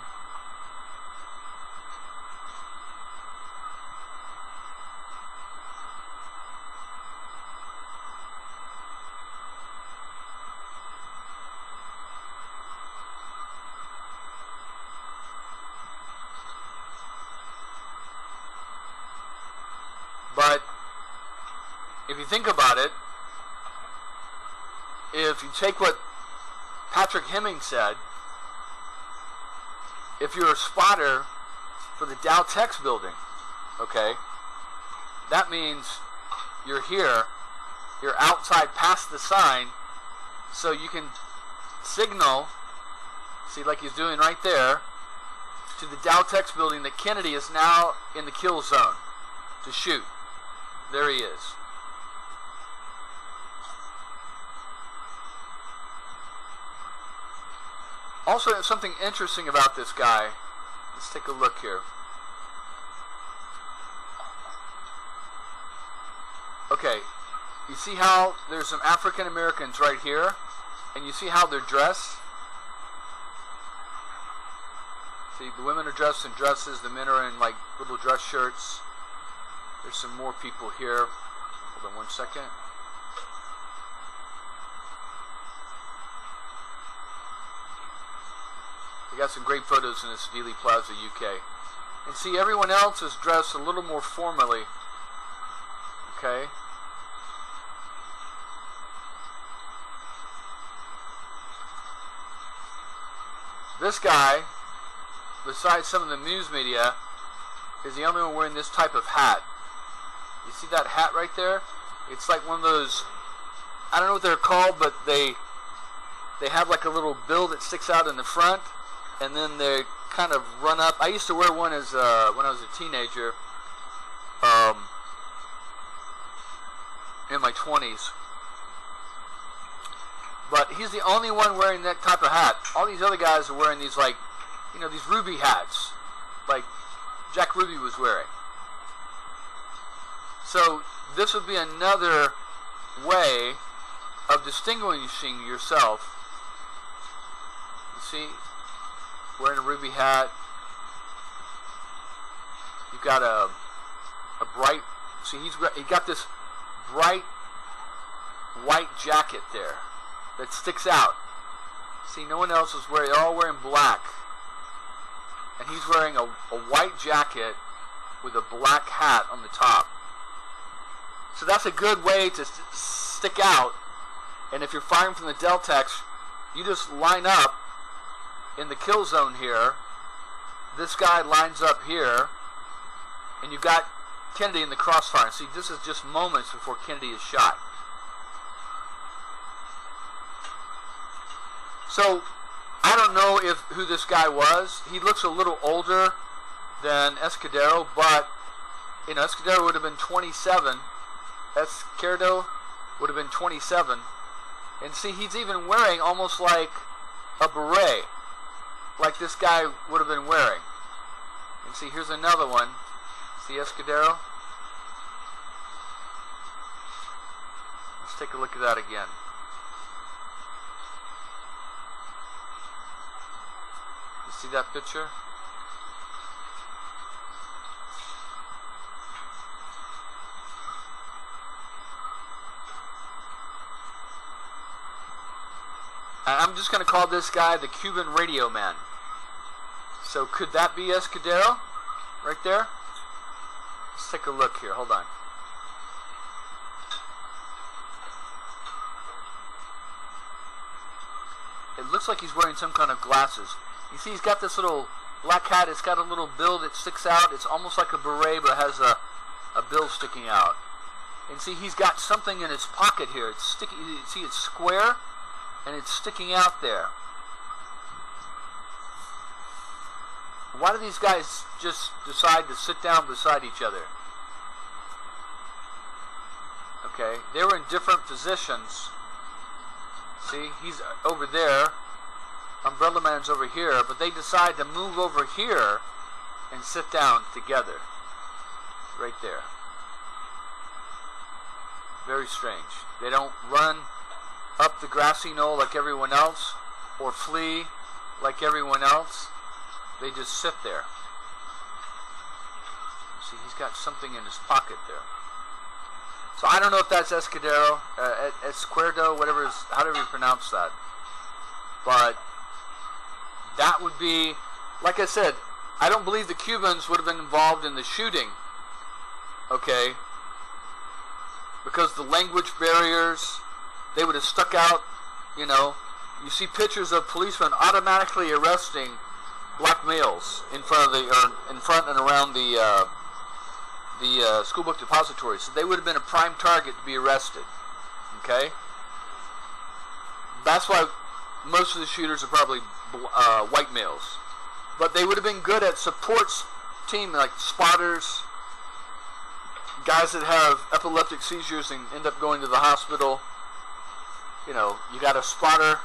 But if you think about it, if you take what Patrick Hemming said, if you're a spotter for the Dowtex building, okay, that means you're here, you're outside past the sign, so you can signal, see like he's doing right there, to the Dowtex building that Kennedy is now in the kill zone to shoot. There he is. Also, something interesting about this guy. Let's take a look here. Okay, you see how there's some African Americans right here, and you see how they're dressed? See, the women are dressed in dresses, the men are in like little dress shirts. There's some more people here. Hold on one second. We got some great photos in this Dealey Plaza, UK. And see, everyone else is dressed a little more formally. Okay. This guy, besides some of the news media, is the only one wearing this type of hat. You see that hat right there? It's like one of those, I don't know what they're called, but they have like a little bill that sticks out in the front, and then they kind of run up. I used to wear one as when I was a teenager, in my 20s. But he's the only one wearing that type of hat. All these other guys are wearing these, like, you know, these Ruby hats, like Jack Ruby was wearing. So this would be another way of distinguishing yourself. You see, wearing a Ruby hat. You've got a bright. See, he got this bright white jacket there that sticks out. See, no one else is wearing. They're all wearing black, and he's wearing a white jacket with a black hat on the top. So that's a good way to stick out. And if you're firing from the Deltex, you just line up in the kill zone here. This guy lines up here, and you've got Kennedy in the crossfire. See, this is just moments before Kennedy is shot. So I don't know who this guy was. He looks a little older than Escudero, but you know, Escudero would have been 27. Escudero would have been 27. And see, he's even wearing almost like a beret, like this guy would have been wearing. And see, here's another one. See Escudero? Let's take a look at that again. You see that picture? I'm just going to call this guy the Cuban radio man. So could that be Escudero right there? Let's take a look here. Hold on. It looks like he's wearing some kind of glasses. You see, he's got this little black hat. It's got a little bill that sticks out. It's almost like a beret, but it has a bill sticking out. And see, he's got something in his pocket here. It's sticky. You see, it's square, and it's sticking out there. Why do these guys just decide to sit down beside each other? Okay, they were in different positions. See, he's over there. Umbrella Man's over here, but they decide to move over here and sit down together. Right there. Very strange. They don't run up the grassy knoll like everyone else, or flee like everyone else. They just sit there. See, he's got something in his pocket there. So I don't know if that's Escudero, Esquerdo, however you pronounce that. But that would be, like I said, I don't believe the Cubans would have been involved in the shooting. Okay? Because the language barriers, they would have stuck out, you know. You see pictures of policemen automatically arresting black males in front and around the school book depository. So they would have been a prime target to be arrested. Okay? That's why most of the shooters are probably white males. But they would have been good at supports team, like spotters, guys that have epileptic seizures and end up going to the hospital. You know, you got a spotter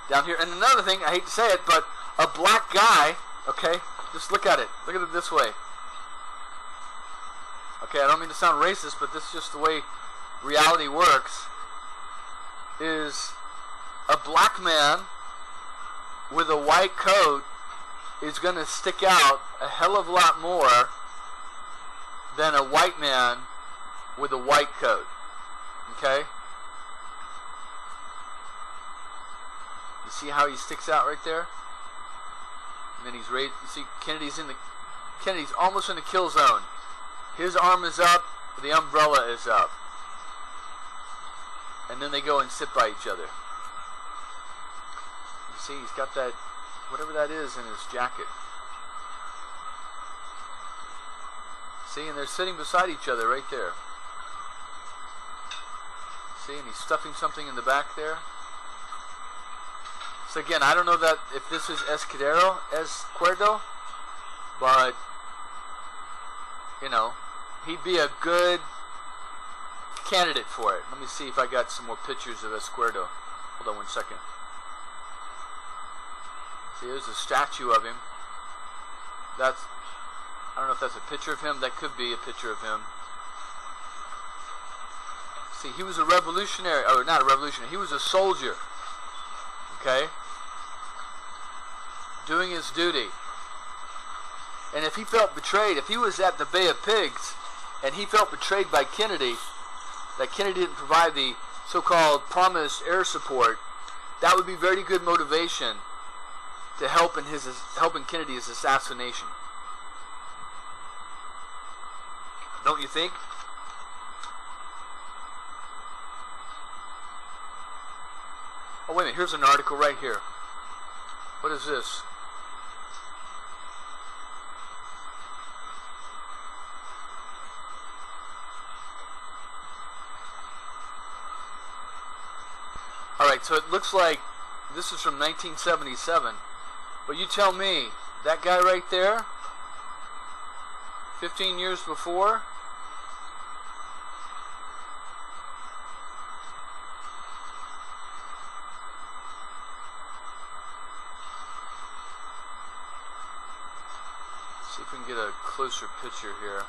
down here. And another thing, I hate to say it, but a black guy, okay, just look at it. Look at it this way. Okay, I don't mean to sound racist, but this is just the way reality works is a black man with a white coat is going to stick out a hell of a lot more than a white man with a white coat. Okay? You see how he sticks out right there? And then he's raised. You see, Kennedy's almost in the kill zone. His arm is up, the umbrella is up. And then they go and sit by each other. You see, he's got that, whatever that is, in his jacket. See, and they're sitting beside each other right there. See, and he's stuffing something in the back there. So again, I don't know that if this is Escuero, but, you know, he'd be a good candidate for it. Let me see if I got some more pictures of Escuero. Hold on one second. See, there's a statue of him. I don't know if that's a picture of him. That could be a picture of him. See, he was a revolutionary, or not a revolutionary, he was a soldier. Okay? Doing his duty. And if he felt betrayed, if he was at the Bay of Pigs, and he felt betrayed by Kennedy, that Kennedy didn't provide the so-called promised air support, that would be very good motivation to helping Kennedy's assassination. Don't you think? Oh, wait a minute. Here's an article right here. What is this? Alright, so it looks like this is from 1977. But you tell me, that guy right there, 15 years before, see if we can get a closer picture here.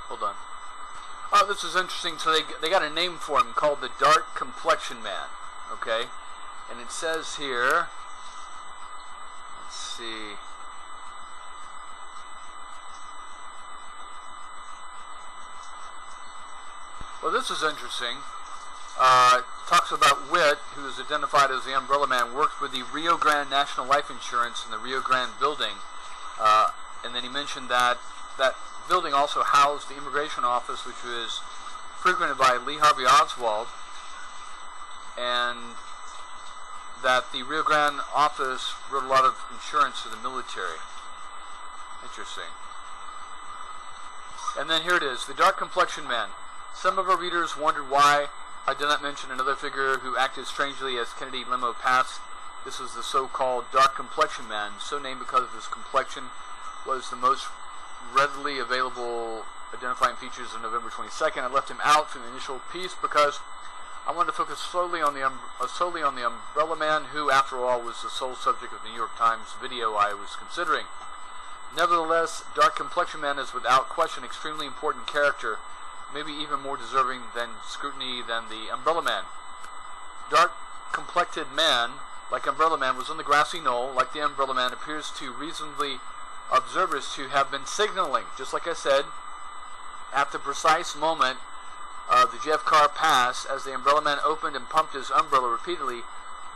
Hold on. Oh, this is interesting. So they got a name for him called the Dark Complexion Man. Okay? And it says here, let's see. Well, this is interesting. Talks about Witt, who is identified as the Umbrella Man, worked with the Rio Grande National Life Insurance in the Rio Grande building. And then he mentioned that that building also housed the immigration office, which was frequented by Lee Harvey Oswald, and that the Rio Grande office wrote a lot of insurance to the military. Interesting. And then here it is, the Dark Complexion Man. Some of our readers wondered why I did not mention another figure who acted strangely as Kennedy limo passed. This was the so-called Dark Complexion Man, so named because his complexion was the most readily available identifying features of November 22nd. I left him out from the initial piece because I wanted to focus solely on the Umbrella Man, who, after all, was the sole subject of the New York Times video I was considering. Nevertheless, Dark Complexion Man is without question an extremely important character, maybe even more deserving than scrutiny than the Umbrella Man. Dark complected man, like Umbrella Man, was on the grassy knoll. Like the Umbrella Man, appears to reasonably observers to have been signaling, just like I said, at the precise moment of the JF car pass, as the Umbrella Man opened and pumped his umbrella repeatedly.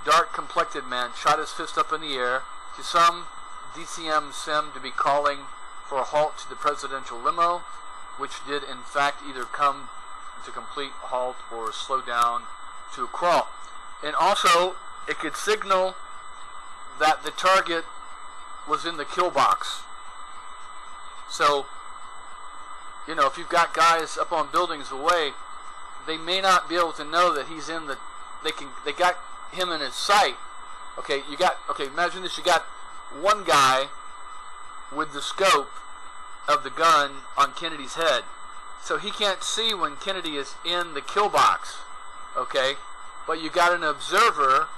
Dark complected man shot his fist up in the air. To some, DCM seemed to be calling for a halt to the presidential limo, which did in fact either come to complete halt or slow down to a crawl. And also, it could signal that the target was in the kill box. So, you know, if you've got guys up on buildings away, they may not be able to know that he's in the. They got him in his sight. Okay, imagine this: you got one guy with the scope of the gun on Kennedy's head. So he can't see when Kennedy is in the kill box, okay? But you got an observer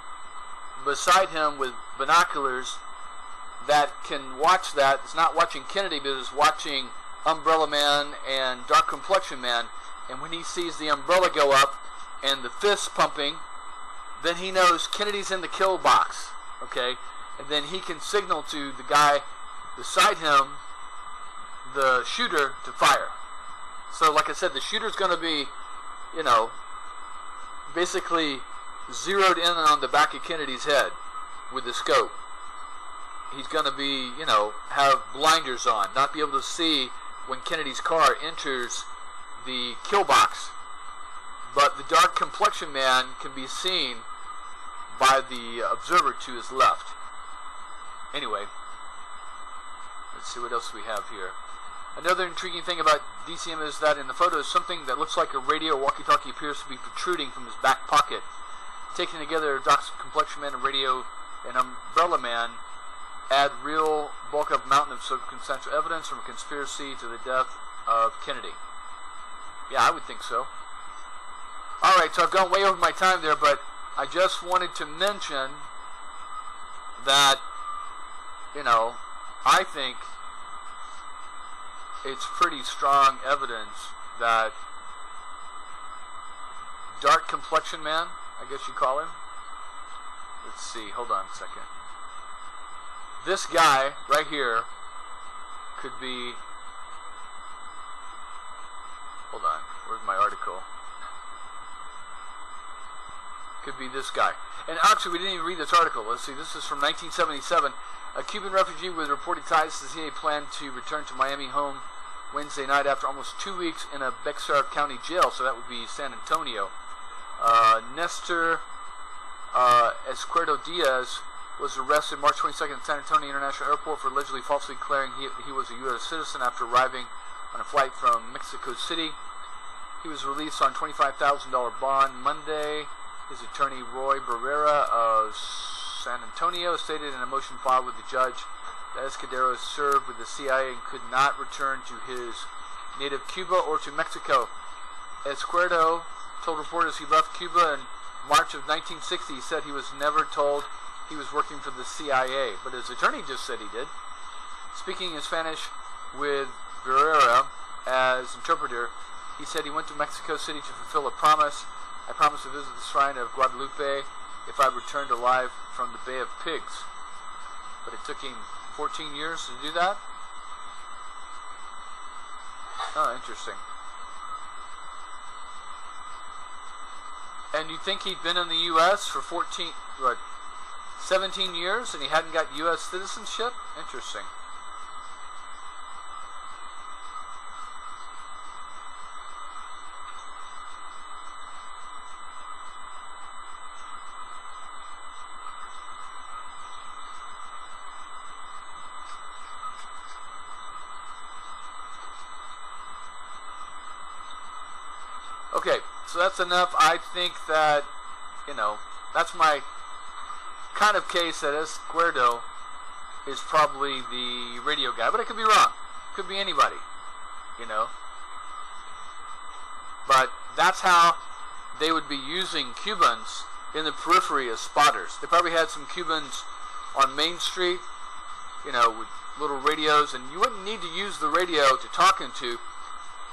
beside him with binoculars that can watch that. It's not watching Kennedy, but it's watching Umbrella Man and Dark Complexion Man. And when he sees the umbrella go up and the fist pumping, then he knows Kennedy's in the kill box, okay? And then he can signal to the guy beside him, the shooter, to fire. So like I said, the shooter's going to be, you know, basically zeroed in on the back of Kennedy's head with the scope. He's going to be, you know, have blinders on, not be able to see when Kennedy's car enters the kill box. But the Dark Complexion Man can be seen by the observer to his left. Anyway, let's see what else we have here. Another intriguing thing about DCM is that in the photos, something that looks like a radio walkie-talkie appears to be protruding from his back pocket. Taken together, Dark Complexion Man and Radio and Umbrella Man add real bulk of mountain of circumstantial evidence from a conspiracy to the death of Kennedy. Yeah, I would think so. Alright, so I've gone way over my time there, but I just wanted to mention that, you know, I think it's pretty strong evidence that Dark Complexion Man, I guess you call him. Let's see, hold on a second. This guy right here could be, hold on, where's my article? Could be this guy. And actually, we didn't even read this article. Let's see, this is from 1977. A Cuban refugee with reported ties to the CIA planned to return to Miami home Wednesday night after almost 2 weeks in a Bexar County jail, so that would be San Antonio. Nestor Esquerdo Diaz was arrested March 22nd at San Antonio International Airport for allegedly falsely declaring he was a U.S. citizen after arriving on a flight from Mexico City. He was released on $25,000 bond Monday. His attorney, Roy Barrera of San Antonio, stated in a motion filed with the judge that Escudero served with the CIA and could not return to his native Cuba or to Mexico. Esquerdo told reporters he left Cuba in March of 1960. He said he was never told he was working for the CIA, but his attorney just said he did. Speaking in Spanish with Barrera as interpreter, he said he went to Mexico City to fulfill a promise. I promised to visit the shrine of Guadalupe if I returned alive from the Bay of Pigs. But it took him 14 years to do that? Oh, interesting. And you think he'd been in the U.S. for 17 years and he hadn't got U.S. citizenship? Interesting. Okay, so that's enough. I think that, you know, that's my kind of case that Esquerdo is probably the radio guy. But I could be wrong. Could be anybody, you know. But that's how they would be using Cubans in the periphery as spotters. They probably had some Cubans on Main Street, you know, with little radios. And you wouldn't need to use the radio to talk into.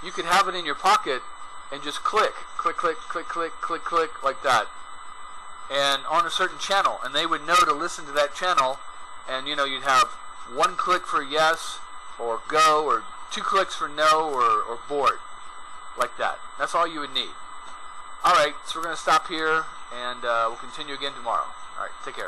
You could have it in your pocket and just click, click, click, click, click, click, click, like that. And on a certain channel. And they would know to listen to that channel. And, you know, you'd have 1 click for yes, or go, or 2 clicks for no, or board. Like that. That's all you would need. Alright, so we're going to stop here, and we'll continue again tomorrow. Alright, take care.